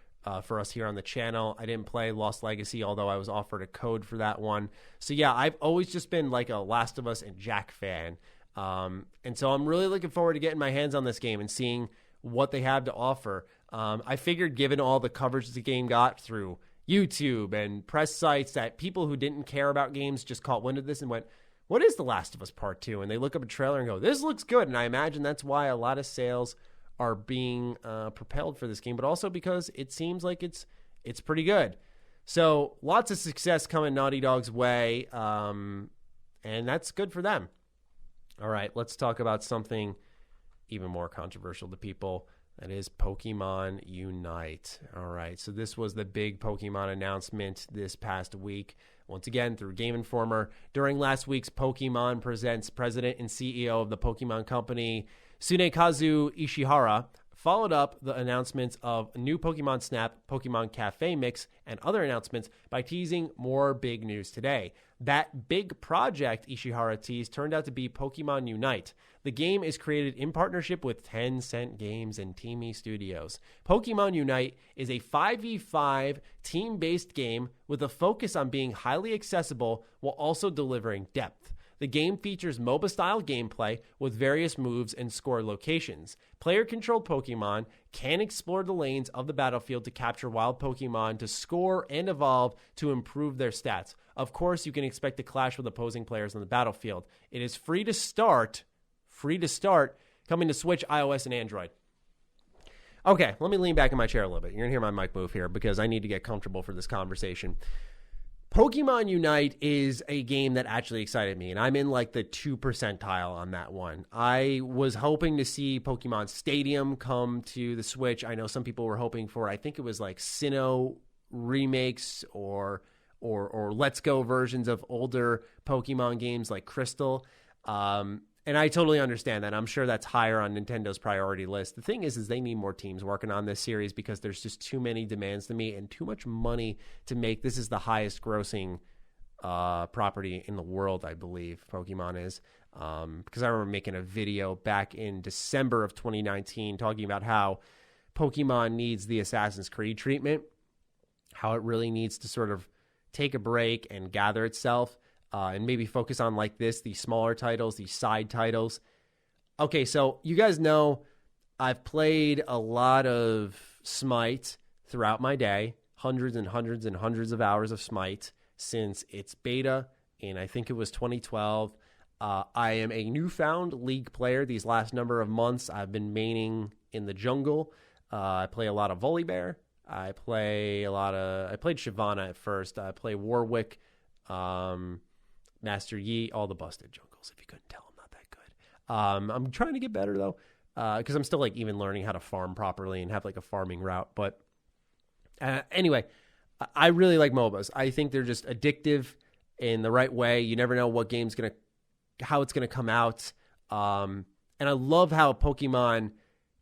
for us here on the channel. I didn't play Lost Legacy, although I was offered a code for that one. So yeah, I've always just been like a Last of Us and Jak fan. And so I'm really looking forward to getting my hands on this game and seeing what they have to offer. I figured, given all the coverage the game got through, YouTube and press sites that people who didn't care about games just caught wind of this and went, what is The Last of Us Part 2? And they look up a trailer and go, this looks good. And I imagine that's why a lot of sales are being propelled for this game, but also because it seems like it's pretty good. So lots of success coming Naughty Dog's way, and that's good for them. All right, let's talk about something even more controversial to people. That is Pokemon Unite. All right, so this was the big Pokemon announcement this past week. Once again, through Game Informer, during last week's Pokemon Presents, President and CEO of the Pokemon Company, Tsunekazu Ishihara, followed up the announcements of new Pokemon Snap, Pokemon Cafe Mix, and other announcements by teasing more big news today. That big project Ishihara teased turned out to be Pokemon Unite. The game is created in partnership with Tencent Games and Teamy Studios. Pokemon Unite is a 5v5 team-based game with a focus on being highly accessible while also delivering depth. The game features MOBA-style gameplay with various moves and score locations. Player-controlled Pokemon can explore the lanes of the battlefield to capture wild Pokemon to score and evolve to improve their stats. Of course, you can expect to clash with opposing players on the battlefield. It is free to start, coming to Switch, iOS, and Android. Okay, let me lean back in my chair a little bit. You're going to hear my mic move here because I need to get comfortable for this conversation. Pokemon Unite is a game that actually excited me, and I'm in like the 2 percentile on that one. I was hoping to see Pokemon Stadium come to the Switch. I know some people were hoping for, I think it was like Sinnoh remakes or Let's Go versions of older Pokemon games like Crystal. And I totally understand that. I'm sure that's higher on Nintendo's priority list. The thing is they need more teams working on this series because there's just too many demands to meet and too much money to make. This is the highest grossing property in the world, I believe, Pokemon is. Because I remember making a video back in December of 2019 talking about how Pokemon needs the Assassin's Creed treatment, how it really needs to sort of take a break and gather itself. And maybe focus on like this, these smaller titles, these side titles. Okay, so you guys know I've played a lot of Smite throughout my day, hundreds and hundreds and hundreds of hours of Smite since its beta in, I think it was 2012. I am a newfound League player these last number of months. I've been maining in the jungle. I play a lot of Volibear. I played Shyvana at first. I play Warwick, Master Yi, all the busted jungles. If you couldn't tell, I'm not that good. I'm trying to get better though, because I'm still like even learning how to farm properly and have like a farming route. But anyway, I really like MOBAs. I think they're just addictive in the right way. You never know what how it's gonna come out. And I love how Pokemon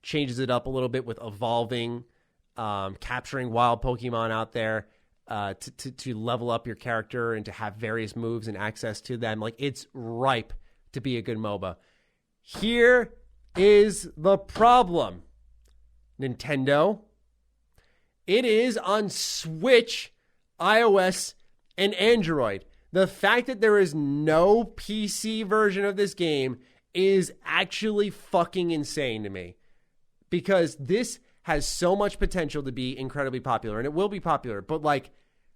changes it up a little bit with evolving, capturing wild Pokemon out there. To level up your character and to have various moves and access to them. Like, it's ripe to be a good MOBA. Here is the problem, Nintendo. It is on Switch, iOS, and Android. The fact that there is no PC version of this game is actually fucking insane to me. Because this has so much potential to be incredibly popular, and it will be popular, but like,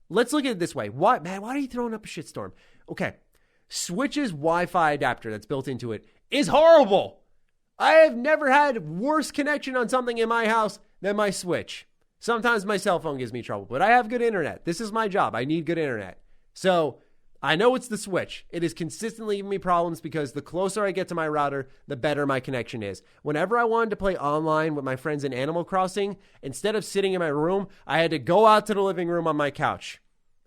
let's look at it this way. Why are you throwing up a shitstorm? Okay, Switch's Wi-Fi adapter that's built into it is horrible. I have never had worse connection on something in my house than my Switch. Sometimes my cell phone gives me trouble, but I have good internet. This is my job. I need good internet. So I know it's the Switch. It is consistently giving me problems because the closer I get to my router, the better my connection is. Whenever I wanted to play online with my friends in Animal Crossing, instead of sitting in my room, I had to go out to the living room on my couch.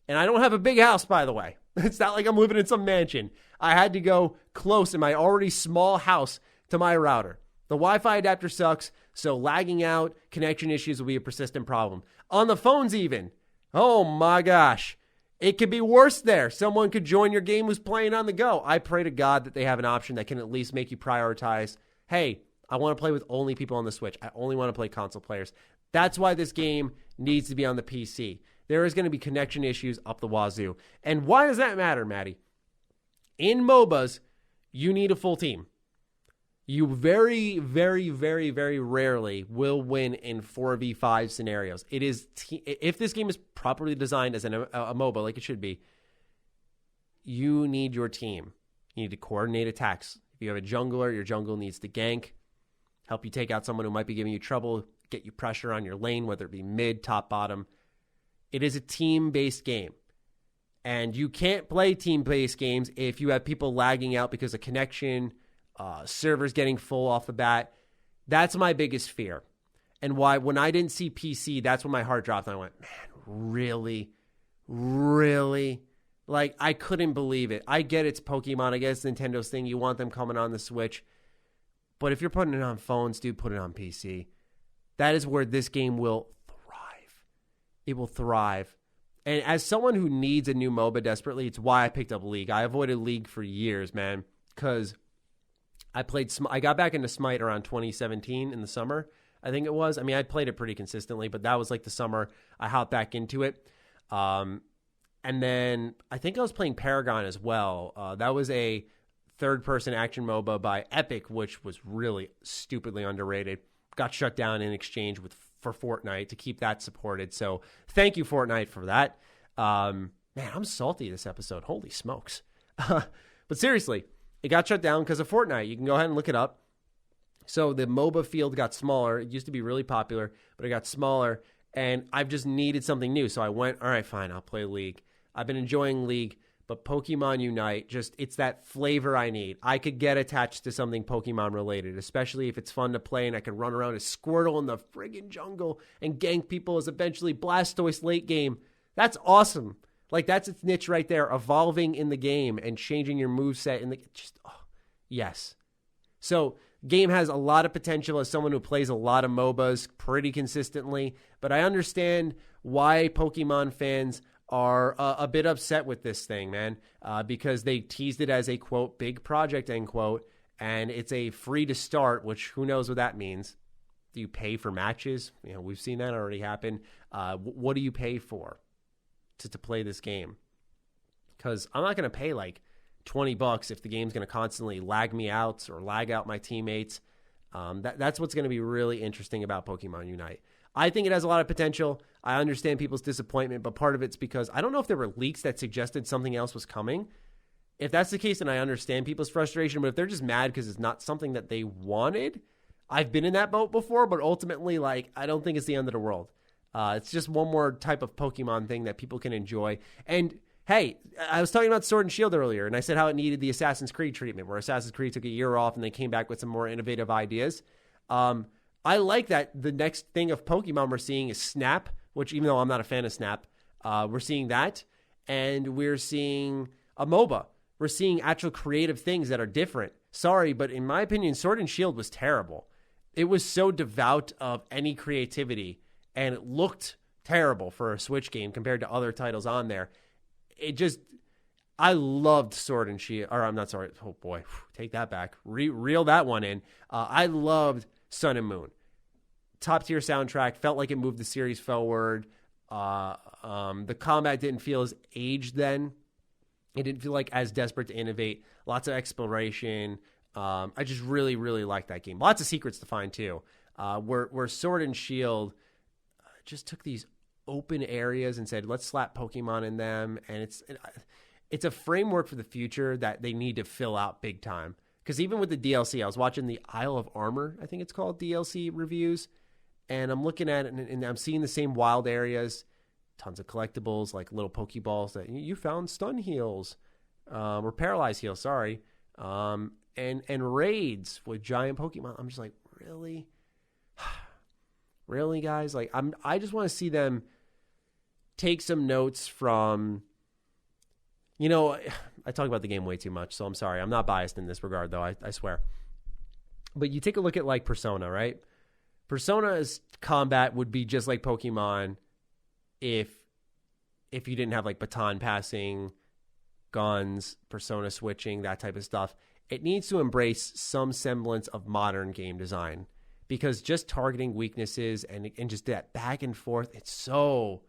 And I don't have a big house, by the way. It's not like I'm living in some mansion. I had to go close in my already small house to my router. The Wi-Fi adapter sucks, so lagging out, connection issues will be a persistent problem. On the phones even. Oh my gosh. It could be worse there. Someone could join your game who's playing on the go. I pray to God that they have an option that can at least make you prioritize, hey, I want to play with only people on the Switch. I only want to play console players. That's why this game needs to be on the PC. There is going to be connection issues up the wazoo. And why does that matter, Maddie? In MOBAs, you need a full team. You very, very, very, very rarely will win in 4v5 scenarios. It is if this game is properly designed as a MOBA like it should be, you need your team. You need to coordinate attacks. If you have a jungler, your jungle needs to gank, help you take out someone who might be giving you trouble, get you pressure on your lane, whether it be mid, top, bottom. It is a team-based game. And you can't play team-based games if you have people lagging out because of connection, servers getting full off the bat. That's my biggest fear. And why, when I didn't see PC, that's when my heart dropped. And I went, man, really? Really? Like, I couldn't believe it. I get it's Pokemon. I guess Nintendo's thing. You want them coming on the Switch. But if you're putting it on phones, dude, put it on PC. That is where this game will thrive. It will thrive. And as someone who needs a new MOBA desperately, it's why I picked up League. I avoided League for years, man, because I got back into Smite around 2017 in the summer, I think it was. I mean, I played it pretty consistently, but that was like the summer I hopped back into it. And then I think I was playing Paragon as well. That was a third-person action MOBA by Epic, which was really stupidly underrated. Got shut down in exchange for Fortnite to keep that supported. So thank you, Fortnite, for that. Man, I'm salty this episode. Holy smokes. But seriously, it got shut down because of Fortnite. You can go ahead and look it up. So the MOBA field got smaller. It used to be really popular, but it got smaller. And I've just needed something new. So I went, all right, fine, I'll play League. I've been enjoying League, but Pokemon Unite, it's that flavor I need. I could get attached to something Pokemon related, especially if it's fun to play and I can run around as Squirtle in the friggin' jungle and gank people as eventually Blastoise late game. That's awesome. Like, that's its niche right there, evolving in the game and changing your moveset yes. So, game has a lot of potential as someone who plays a lot of MOBAs pretty consistently, but I understand why Pokemon fans are a bit upset with this thing, man, because they teased it as a, quote, big project, end quote, and it's a free to start, which who knows what that means. Do you pay for matches? You know, we've seen that already happen. What do you pay for to play this game? Because I'm not going to pay like $20 if the game's going to constantly lag me out or lag out my teammates. That's what's going to be really interesting about Pokemon Unite. I think it has a lot of potential. I understand people's disappointment, but part of it's because I don't know if there were leaks that suggested something else was coming. If that's the case, then I understand people's frustration, but if they're just mad because it's not something that they wanted, I've been in that boat before, but ultimately, like, I don't think it's the end of the world. It's just one more type of Pokemon thing that people can enjoy. And hey, I was talking about Sword and Shield earlier, and I said how it needed the Assassin's Creed treatment, where Assassin's Creed took a year off and they came back with some more innovative ideas. I like that the next thing of Pokemon we're seeing is Snap, which even though I'm not a fan of Snap, we're seeing that. And we're seeing a MOBA. We're seeing actual creative things that are different. Sorry, but in my opinion, Sword and Shield was terrible. It was so devout of any creativity, and it looked terrible for a Switch game compared to other titles on there. I loved Sword and Shield, or I'm not sorry, oh boy, take that back. Reel that one in. I loved Sun and Moon. Top tier soundtrack, felt like it moved the series forward. The combat didn't feel as aged then. It didn't feel like as desperate to innovate. Lots of exploration. I just really, really liked that game. Lots of secrets to find too. Where Sword and Shield just took these open areas and said, let's slap Pokemon in them. And it's a framework for the future that they need to fill out big time. Because even with the DLC, I was watching the Isle of Armor, I think it's called, DLC reviews. And I'm looking at it, and I'm seeing the same wild areas, tons of collectibles, like little Pokeballs that you found stun heals, or paralyzed heals, sorry, and raids with giant Pokemon. I'm just like, really? Really, guys? Like, I just want to see them take some notes from, you know, I talk about the game way too much, so I'm sorry. I'm not biased in this regard, though, I swear. But you take a look at, like, Persona, right? Persona's combat would be just like Pokemon if you didn't have like baton passing, guns, Persona switching, that type of stuff. It needs to embrace some semblance of modern game design, because just targeting weaknesses and just that back and forth, it's so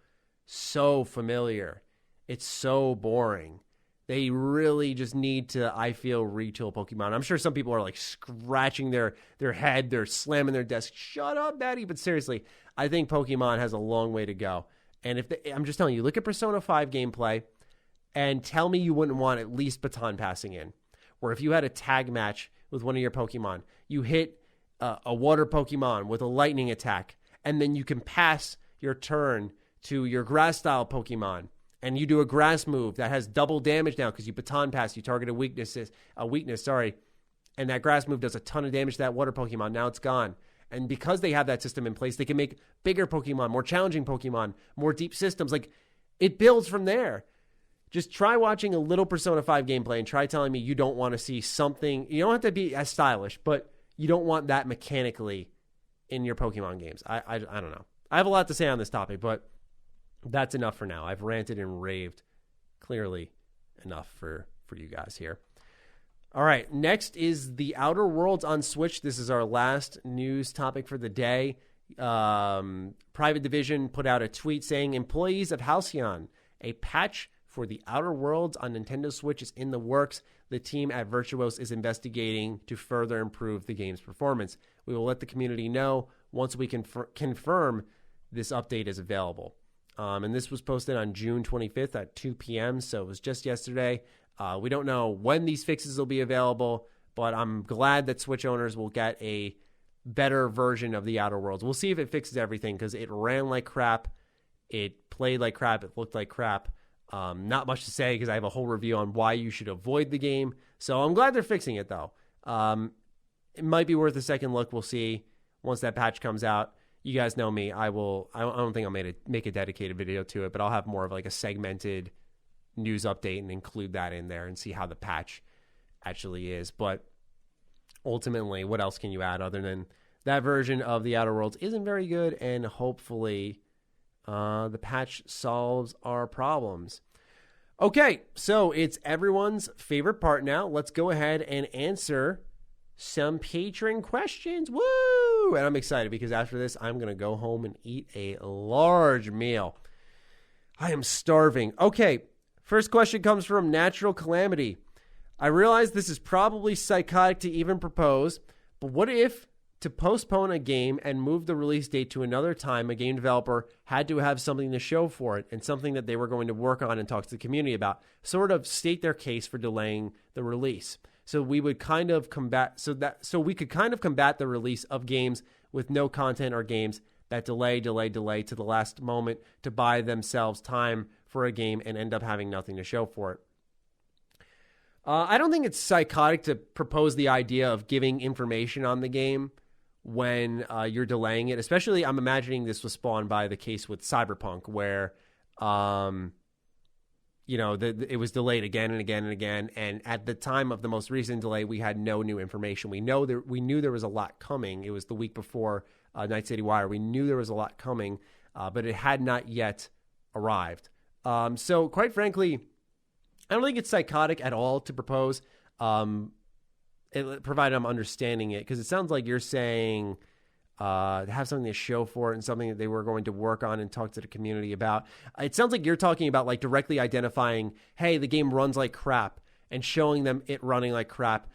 familiar. It's so boring They really just need to, I feel, retool Pokemon. I'm sure some people are like scratching their head. They're slamming their desk. Shut up, Maddie. But seriously, I think Pokemon has a long way to go. And I'm just telling you, look at Persona 5 gameplay and tell me you wouldn't want at least baton passing in. Where if you had a tag match with one of your Pokemon, you hit a water Pokemon with a lightning attack, and then you can pass your turn to your grass style Pokemon, and you do a grass move that has double damage now because you baton pass, you target a weakness, and that grass move does a ton of damage to that water Pokemon. Now it's gone. And because they have that system in place, they can make bigger Pokemon, more challenging Pokemon, more deep systems. Like, it builds from there. Just try watching a little Persona 5 gameplay and try telling me you don't want to see something. You don't have to be as stylish, but you don't want that mechanically in your Pokemon games. I don't know. I have a lot to say on this topic, but that's enough for now. I've ranted and raved clearly enough for you guys here. All right, next is The Outer Worlds on Switch. This is our last news topic for the day. Private Division put out a tweet saying, employees of Halcyon, a patch for The Outer Worlds on Nintendo Switch is in the works. The team at Virtuos is investigating to further improve the game's performance. We will let the community know once we can confirm this update is available. And this was posted on June 25th at 2 p.m., so it was just yesterday. We don't know when these fixes will be available, but I'm glad that Switch owners will get a better version of The Outer Worlds. We'll see if it fixes everything, because it ran like crap, it played like crap, it looked like crap. Not much to say because I have a whole review on why you should avoid the game. So I'm glad they're fixing it, though. It might be worth a second look. We'll see once that patch comes out. You guys know me. I don't think I'll make a dedicated video to it, but I'll have more of like a segmented news update and include that in there and see how the patch actually is. But ultimately, what else can you add other than that version of The Outer Worlds isn't very good, and hopefully the patch solves our problems. Okay, so it's everyone's favorite part now. Let's go ahead and answer some patron questions. Woo! And I'm excited because after this, I'm going to go home and eat a large meal. I am starving. Okay, first question comes from Natural Calamity. I realize this is probably psychotic to even propose, but what if, to postpone a game and move the release date to another time, a game developer had to have something to show for it and something that they were going to work on and talk to the community about, sort of state their case for delaying the release. So we would kind of combat the release of games with no content, or games that delay to the last moment to buy themselves time for a game and end up having nothing to show for it. I don't think it's psychotic to propose the idea of giving information on the game when you're delaying it. Especially, I'm imagining this was spawned by the case with Cyberpunk, where it was delayed again and again and again. And at the time of the most recent delay, we had no new information. We knew there was a lot coming. It was the week before Night City Wire. We knew there was a lot coming, but it had not yet arrived. So quite frankly, I don't think it's psychotic at all to propose, provided I'm understanding it, because it sounds like you're saying have something to show for it and something that they were going to work on and talk to the community about. It sounds like you're talking about like directly identifying, hey, the game runs like crap, and showing them it running like crap.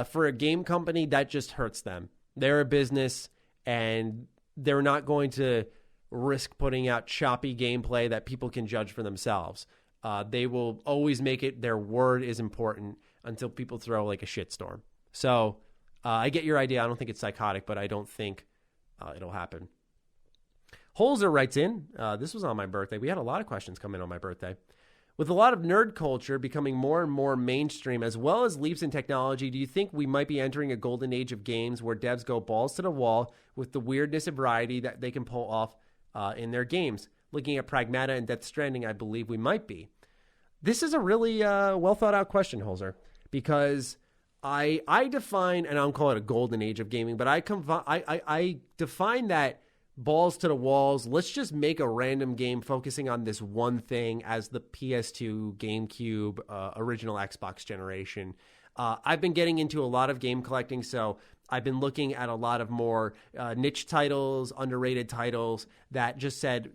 For a game company, that just hurts them. They're a business, and they're not going to risk putting out choppy gameplay that people can judge for themselves. They will always make it their word is important until people throw like a shitstorm. So I get your idea. I don't think it's psychotic, but I don't think it'll happen. Holzer writes in, this was on my birthday. We had a lot of questions come in on my birthday. With a lot of nerd culture becoming more and more mainstream, as well as leaps in technology, do you think we might be entering a golden age of games where devs go balls to the wall with the weirdness and variety that they can pull off in their games? Looking at Pragmata and Death Stranding, I believe we might be. This is a really well thought out question, Holzer, because I define, and I don't call it a golden age of gaming, but I define that balls to the walls. Let's just make a random game focusing on this one thing as the PS2, GameCube, original Xbox generation. I've been getting into a lot of game collecting, so I've been looking at a lot of more niche titles, underrated titles that just had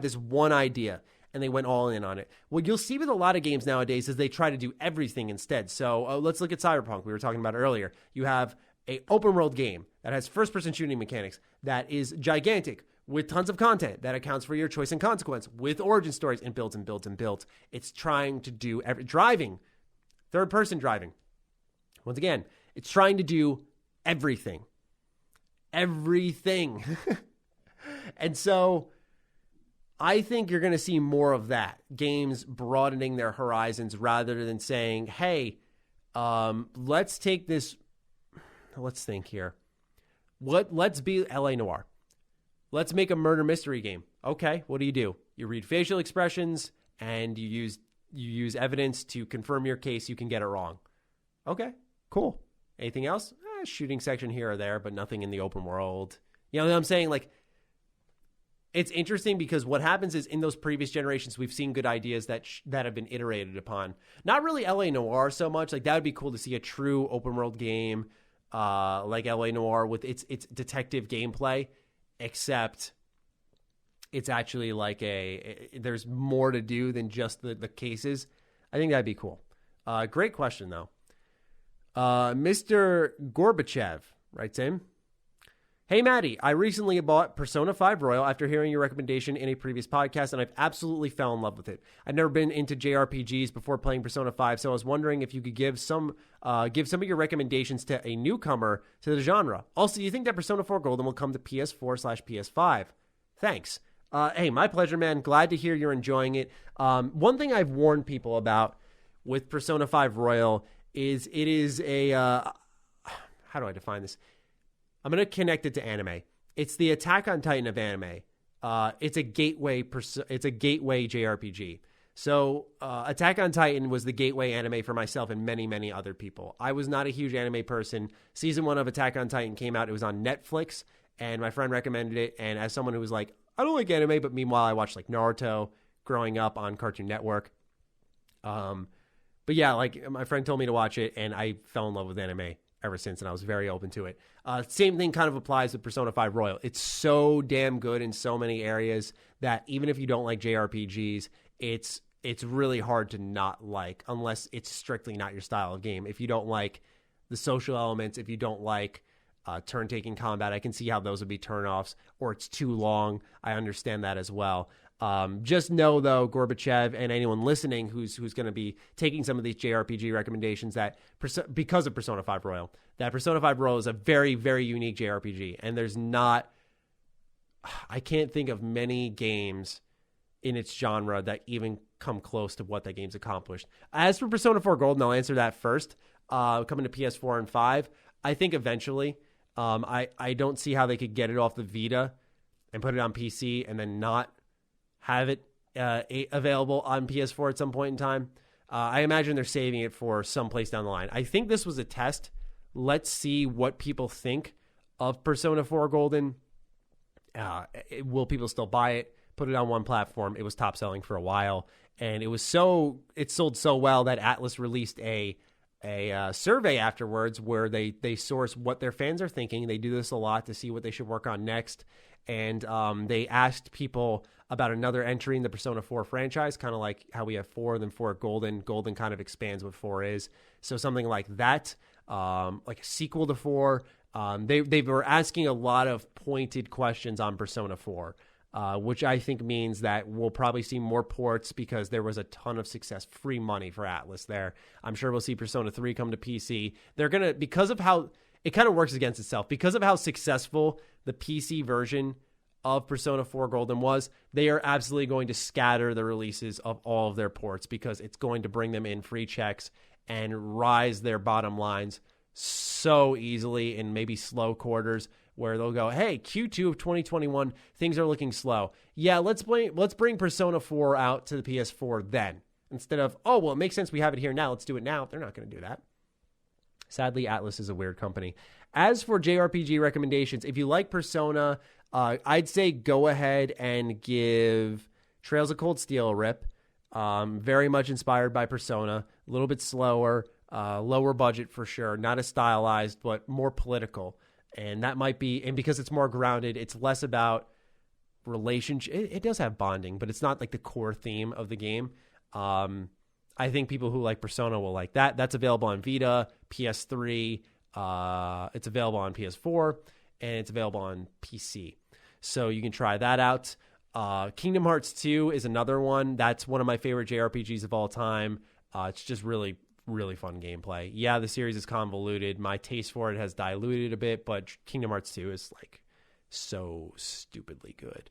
this one idea. and they went all in on it. What you'll see with a lot of games nowadays is they try to do everything instead. So let's look at Cyberpunk. We were talking about it earlier. You have an open world game that has first-person shooting mechanics that is gigantic with tons of content that accounts for your choice and consequence with origin stories and builds and builds and builds. It's trying to do driving, third-person driving. Once again, it's trying to do everything. Everything. And so I think you're going to see more of that. Games broadening their horizons rather than saying, hey, let's take this. Let's think here. Let's be LA Noire. Let's make a murder mystery game. Okay, what do? You read facial expressions and you use evidence to confirm your case. You can get it wrong. Okay, cool. Anything else? Shooting section here or there, but nothing in the open world. You know what I'm saying? Like, it's interesting because what happens is in those previous generations, we've seen good ideas that have been iterated upon. Not really LA Noire so much. Like, that would be cool to see a true open world game like LA Noire with its detective gameplay, except it's actually like there's more to do than just the cases. I think that'd be cool. Great question, though. Mr. Gorbachev writes in, hey, Maddie, I recently bought Persona 5 Royal after hearing your recommendation in a previous podcast, and I've absolutely fell in love with it. I'd never been into JRPGs before playing Persona 5, so I was wondering if you could give some of your recommendations to a newcomer to the genre. Also, do you think that Persona 4 Golden will come to PS4/PS5? Thanks. Hey, my pleasure, man. Glad to hear you're enjoying it. One thing I've warned people about with Persona 5 Royal is it is a how do I define this? I'm going to connect it to anime. It's the Attack on Titan of anime. It's a gateway JRPG. So Attack on Titan was the gateway anime for myself and many, many other people. I was not a huge anime person. Season 1 of Attack on Titan came out. It was on Netflix, and my friend recommended it. And as someone who was like, I don't like anime, but meanwhile I watched like Naruto growing up on Cartoon Network. But yeah, like my friend told me to watch it, and I fell in love with anime ever since, and I was very open to it. Same thing kind of applies with Persona 5 Royal. It's so damn good in so many areas that even if you don't like JRPGs, it's really hard to not like, unless it's strictly not your style of game. If you don't like the social elements, if you don't like turn-taking combat, I can see how those would be turn-offs, or it's too long. I understand that as well. Just know, though, Gorbachev and anyone listening who's going to be taking some of these JRPG recommendations, that because of Persona 5 Royal, that Persona 5 Royal is a very, very unique JRPG. And I can't think of many games in its genre that even come close to what that game's accomplished. As for Persona 4 Golden, I'll answer that first. Coming to PS4 and 5, I think eventually. I don't see how they could get it off the Vita and put it on PC and then not have it available on PS4 at some point in time. I imagine they're saving it for someplace down the line. I think this was a test. Let's see what people think of Persona 4 Golden. Will people still buy it? Put it on one platform. It was top selling for a while, and it sold so well that Atlas released a survey afterwards where they source what their fans are thinking. They do this a lot to see what they should work on next. And they asked people about another entry in the Persona 4 franchise, kind of like how we have 4, then 4 Golden. Golden kind of expands what 4 is. So something like that, like a sequel to 4. They were asking a lot of pointed questions on Persona 4, which I think means that we'll probably see more ports because there was a ton of success, free money for Atlas there. I'm sure we'll see Persona 3 come to PC. They're going to, because of how it kind of works against itself, because of how successful the PC version of Persona 4 Golden was, they are absolutely going to scatter the releases of all of their ports because it's going to bring them in free checks and rise their bottom lines so easily in maybe slow quarters where they'll go, hey, Q2 of 2021, things are looking slow. Yeah, let's bring Persona 4 out to the PS4 then. Instead of, oh, well, it makes sense we have it here now, let's do it now. They're not going to do that. Sadly, Atlas is a weird company. As for JRPG recommendations, if you like Persona, I'd say go ahead and give Trails of Cold Steel a rip. Very much inspired by Persona, a little bit slower, lower budget for sure, not as stylized, but more political. And that might be, and because it's more grounded, it's less about relationship. It does have bonding, but it's not like the core theme of the game. I think people who like Persona will like that. That's available on Vita, PS3. It's available on PS4, and it's available on PC. So you can try that out. Kingdom Hearts 2 is another one. That's one of my favorite JRPGs of all time. It's just really, really fun gameplay. Yeah, the series is convoluted. My taste for it has diluted a bit, but Kingdom Hearts 2 is like so stupidly good.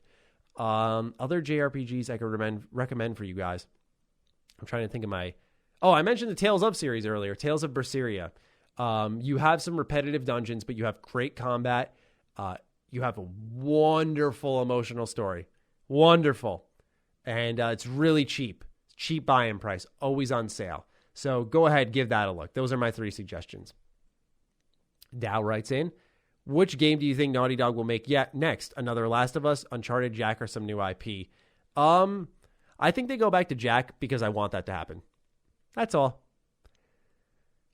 Other JRPGs I could recommend for you guys. I'm trying to think of I mentioned the Tales of series earlier, Tales of Berseria. You have some repetitive dungeons, but you have great combat. You have a wonderful emotional story. Wonderful. And it's really cheap. Cheap buy-in price. Always on sale. So go ahead, give that a look. Those are my 3 suggestions. Dow writes in, which game do you think Naughty Dog will make next? Another Last of Us, Uncharted, Jack, or some new IP? I think they go back to Jack because I want that to happen. That's all.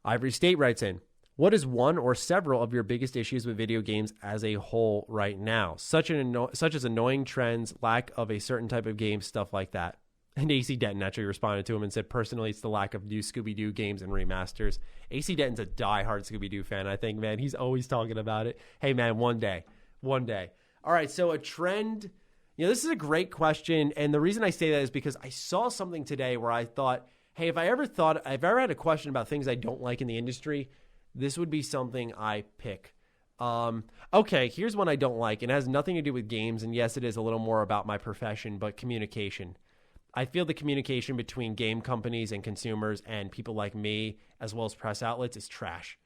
Ivory State writes in, what is one or several of your biggest issues with video games as a whole right now? Such as annoying trends, lack of a certain type of game, stuff like that. And AC Denton actually responded to him and said, personally, it's the lack of new Scooby-Doo games and remasters. AC Denton's a diehard Scooby-Doo fan, I think, man. He's always talking about it. Hey, man, one day. All right, so a trend. This is a great question. And the reason I say that is because I saw something today where I thought, hey, if I ever had a question about things I don't like in the industry, this would be something I pick. Okay, here's one I don't like. It has nothing to do with games. And yes, it is a little more about my profession, but communication. I feel the communication between game companies and consumers and people like me, as well as press outlets, is trash.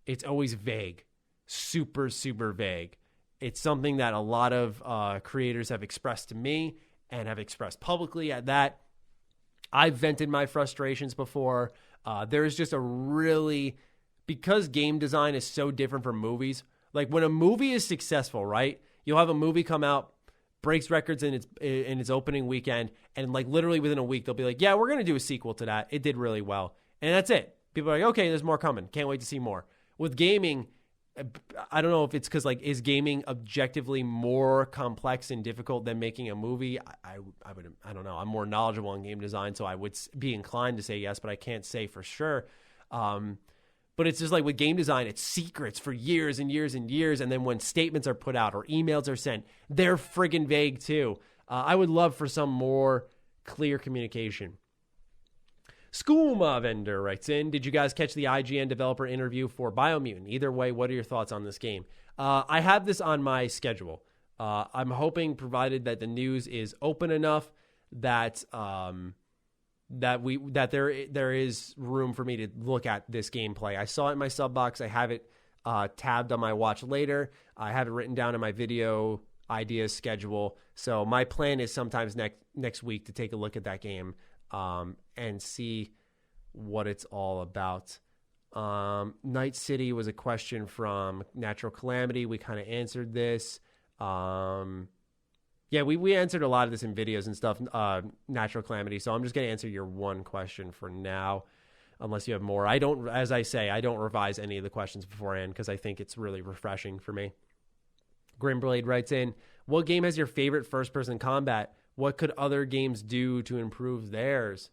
It's always vague. Super, super vague. It's something that a lot of creators have expressed to me and have expressed publicly at that. I've vented my frustrations before. There's just because game design is so different from movies. Like when a movie is successful, right? You'll have a movie come out, breaks records in its opening weekend, and like literally within a week, they'll be like, yeah, we're going to do a sequel to that. It did really well. And that's it. People are like, okay, there's more coming. Can't wait to see more. With gaming, I don't know if it's because like, is gaming objectively more complex and difficult than making a movie? I don't know. I'm more knowledgeable in game design, so I would be inclined to say yes, but I can't say for sure. But it's just like with game design, it's secrets for years and years and years. And then when statements are put out or emails are sent, they're friggin' vague too. I would love for some more clear communication. Skooma Vendor writes in, did you guys catch the IGN developer interview for Biomutant? Either way, what are your thoughts on this game? I have this on my schedule. I'm hoping, provided that the news is open enough, that there is room for me to look at this gameplay. I saw it in my sub box. I have it tabbed on my watch later. I have it written down in my video ideas schedule. So my plan is sometimes next week to take a look at that game and see what it's all about. Night City was a question from Natural Calamity. We kind of answered this. Yeah, we answered a lot of this in videos and stuff, Natural Calamity. So I'm just going to answer your one question for now, unless you have more. As I say, I don't revise any of the questions beforehand because I think it's really refreshing for me. Grimblade writes in, what game has your favorite first-person combat? What could other games do to improve theirs?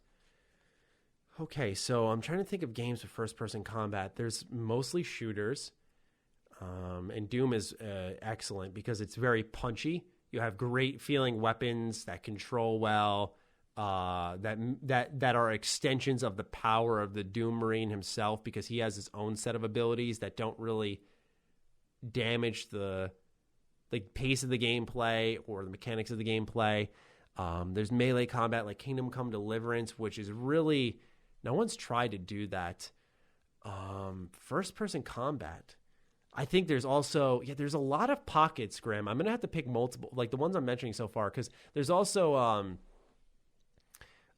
Okay, so I'm trying to think of games with first-person combat. There's mostly shooters, and Doom is excellent because it's very punchy. You have great feeling weapons that control well, that are extensions of the power of the Doom Marine himself because he has his own set of abilities that don't really damage the pace of the gameplay or the mechanics of the gameplay. There's melee combat like Kingdom Come Deliverance, which is really, no one's tried to do that. First-person combat. I think there's also, there's a lot of pockets, Graham. I'm going to have to pick multiple, like the ones I'm mentioning so far, because there's also,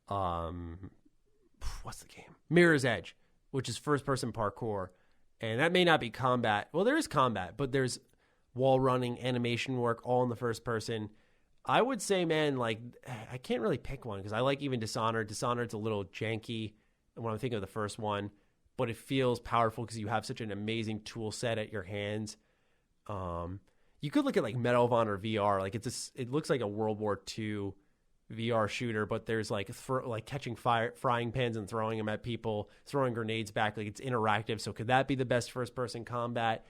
what's the game? Mirror's Edge, which is first-person parkour. And that may not be combat. Well, there is combat, but there's wall running, animation work, all in the first person. I would say, man, like, I can't really pick one because I like even Dishonored. Dishonored's a little janky when I'm thinking of the first one, but it feels powerful because you have such an amazing tool set at your hands. You could look at like Medal of Honor VR. Like it looks like a World War II VR shooter, but there's like catching frying pans and throwing them at people, throwing grenades back. Like it's interactive. So could that be the best first person combat?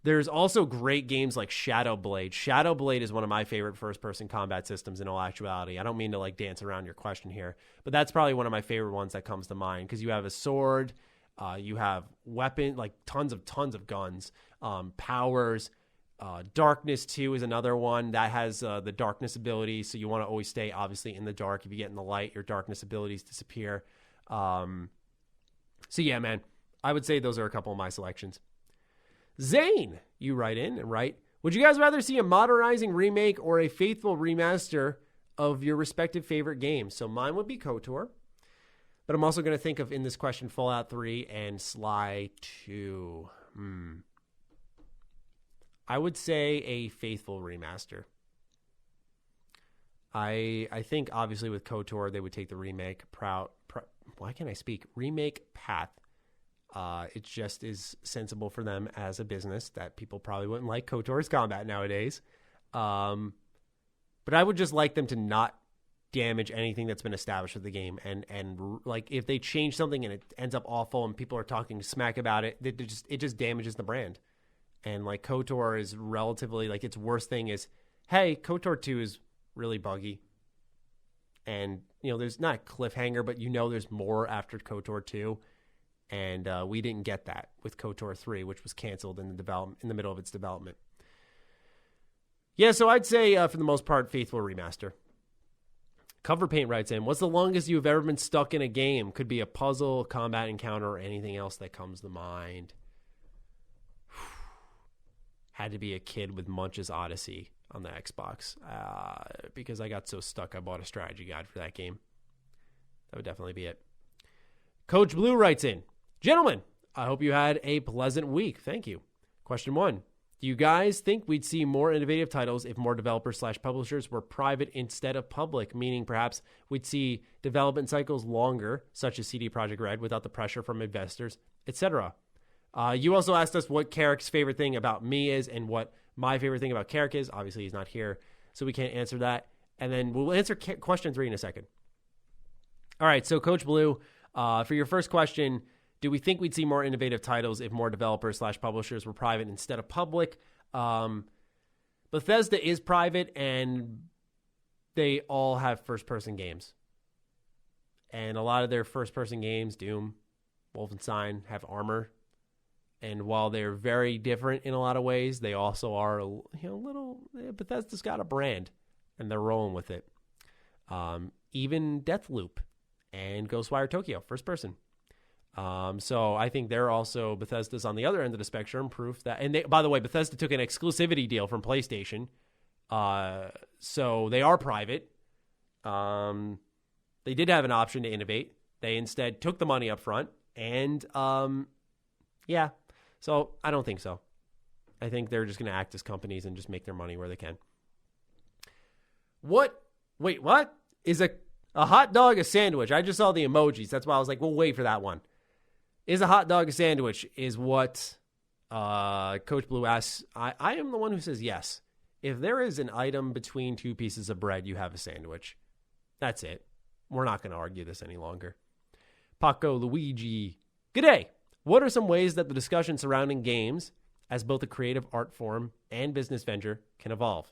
There's also great games like Shadow Blade. Shadow Blade is one of my favorite first person combat systems in all actuality. I don't mean to like dance around your question here, but that's probably one of my favorite ones that comes to mind because you have a sword, you have weapon, like tons of guns, powers. Darkness 2 is another one that has the darkness ability, so you want to always stay obviously in the dark. If you get in the light, your darkness abilities disappear. So yeah, man, I would say those are a couple of my selections. Zane, you write in and write, would you guys rather see a modernizing remake or a faithful remaster of your respective favorite games? So mine would be KOTOR, but I'm also going to think of, in this question, Fallout 3 and Sly 2. I would say a faithful remaster. I think obviously with KOTOR they would take the remake why can't I speak? Remake path. It just is sensible for them as a business that people probably wouldn't like KOTOR's combat nowadays. But I would just like them to not damage anything that's been established with the game. And like if they change something and it ends up awful and people are talking smack about it, it just damages the brand. And like KOTOR is relatively, like its worst thing is, hey, KOTOR 2 is really buggy. And, you know, there's not a cliffhanger, but you know there's more after KOTOR 2. And we didn't get that with KOTOR 3, which was canceled in the middle of its development. Yeah, so I'd say for the most part, faithful remaster. Cover Paint writes in, what's the longest you've ever been stuck in a game? Could be a puzzle, combat encounter, or anything else that comes to mind. Had to be a kid with Munch's Odyssey on the Xbox because I got so stuck I bought a strategy guide for that game. That would definitely be it. Coach Blue writes in, gentlemen, I hope you had a pleasant week. Thank you. Question 1. Do you guys think we'd see more innovative titles if more developers/publishers were private instead of public, meaning perhaps we'd see development cycles longer, such as CD Projekt Red, without the pressure from investors, etc.? You also asked us what Karak's favorite thing about me is and what my favorite thing about Karak is. Obviously, he's not here, so we can't answer that. And then we'll answer question 3 in a second. All right, so Coach Blue, for your first question, do we think we'd see more innovative titles if more developers/publishers were private instead of public? Bethesda is private, and they all have first-person games. And a lot of their first-person games, Doom, Wolfenstein, have armor. And while they're very different in a lot of ways, they also are Bethesda's got a brand, and they're rolling with it. Even Deathloop and Ghostwire Tokyo, first person. So I think they're also, Bethesda's on the other end of the spectrum, proof that, and by the way, Bethesda took an exclusivity deal from PlayStation. So they are private. They did have an option to innovate. They instead took the money up front and, yeah. So I don't think so. I think they're just going to act as companies and just make their money where they can. What? Wait, what? Is a hot dog a sandwich? I just saw the emojis. That's why I was like, we'll wait for that one. Is a hot dog a sandwich is what Coach Blue asks. I am the one who says yes. If there is an item between two pieces of bread, you have a sandwich. That's it. We're not going to argue this any longer. Paco Luigi. G'day. What are some ways that the discussion surrounding games as both a creative art form and business venture can evolve?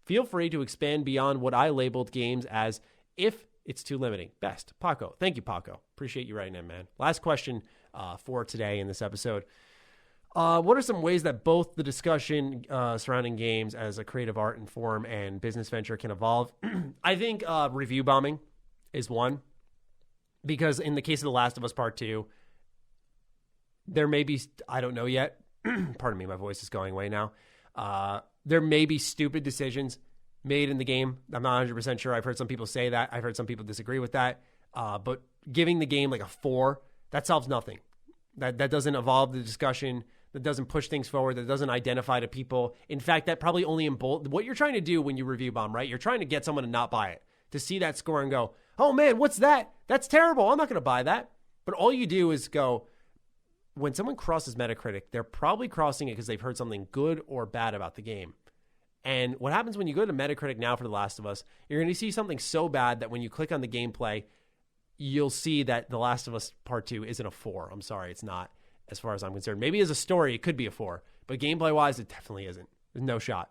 Feel free to expand beyond what I labeled games as if it's too limiting. Best. Paco. Thank you, Paco. Appreciate you writing in, man. Last question for today in this episode. What are some ways that both the discussion surrounding games as a creative art and form and business venture can evolve? I think review bombing is one. Because in the case of The Last of Us Part 2, there may be, I don't know yet, pardon me, my voice is going away now. There may be stupid decisions made in the game. I'm not 100% sure. I've heard some people say that. I've heard some people disagree with that. But giving the game like a 4, that solves nothing. That doesn't evolve the discussion. That doesn't push things forward. That doesn't identify to people. In fact, that probably only what you're trying to do when you review bomb, right? You're trying to get someone to not buy it, to see that score and go, oh man, what's that? That's terrible. I'm not going to buy that. But all you do is go, when someone crosses Metacritic, they're probably crossing it because they've heard something good or bad about the game. And what happens when you go to Metacritic now for The Last of Us, you're going to see something so bad that when you click on the gameplay, you'll see that The Last of Us Part 2 isn't a 4. I'm sorry, it's not, as far as I'm concerned. Maybe as a story, it could be a 4, but gameplay-wise, it definitely isn't. There's no shot.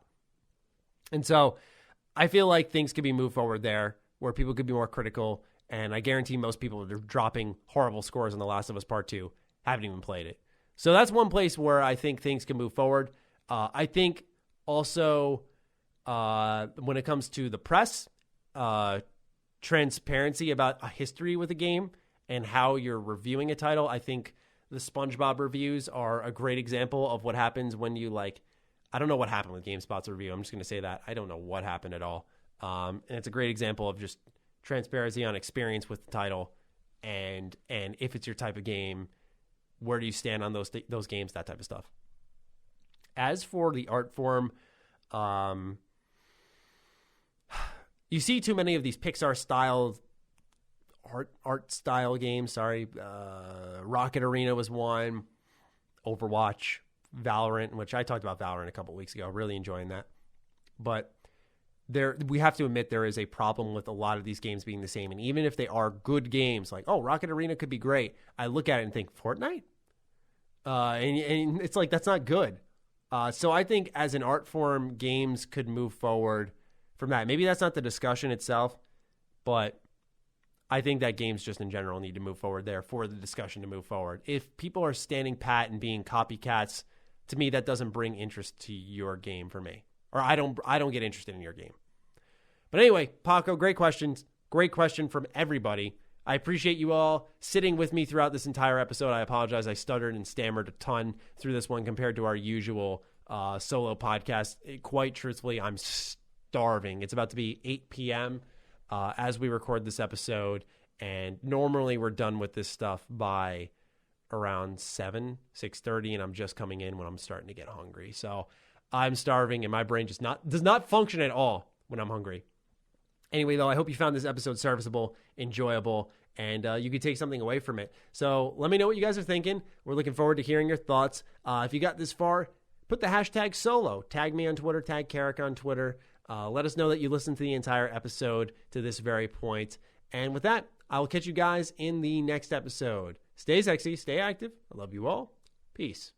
And so I feel like things could be moved forward there where people could be more critical, and I guarantee most people that are dropping horrible scores on The Last of Us Part 2 haven't even played it. So that's one place where I think things can move forward. I think also when it comes to the press, transparency about a history with a game and how you're reviewing a title, I think the SpongeBob reviews are a great example of what happens when you I don't know what happened with GameSpot's review. I'm just going to say that. I don't know what happened at all. And it's a great example of just transparency on experience with the title and if it's your type of game, where do you stand on those games, that type of stuff. As for the art form, you see too many of these Pixar-style art style games. Rocket Arena was one. Overwatch, Valorant, which I talked about Valorant a couple weeks ago. Really enjoying that. But we have to admit there is a problem with a lot of these games being the same. And even if they are good games, like, Rocket Arena could be great, I look at it and think, Fortnite? And it's like, that's not good. So I think as an art form, games could move forward from that. Maybe that's not the discussion itself, but I think that games just in general need to move forward there for the discussion to move forward. If people are standing pat and being copycats, to me, that doesn't bring interest to your game for me. Or I don't get interested in your game. But anyway, Paco, great questions. Great question from everybody. I appreciate you all sitting with me throughout this entire episode. I apologize. I stuttered and stammered a ton through this one compared to our usual solo podcast. Quite truthfully, I'm starving. It's about to be 8 p.m. As we record this episode. And normally we're done with this stuff by around 6:30, and I'm just coming in when I'm starting to get hungry. So I'm starving, and my brain just does not function at all when I'm hungry. Anyway, though, I hope you found this episode serviceable, enjoyable, and you could take something away from it. So let me know what you guys are thinking. We're looking forward to hearing your thoughts. If you got this far, put the hashtag solo. Tag me on Twitter. Tag Karak on Twitter. Let us know that you listened to the entire episode to this very point. And with that, I will catch you guys in the next episode. Stay sexy. Stay active. I love you all. Peace.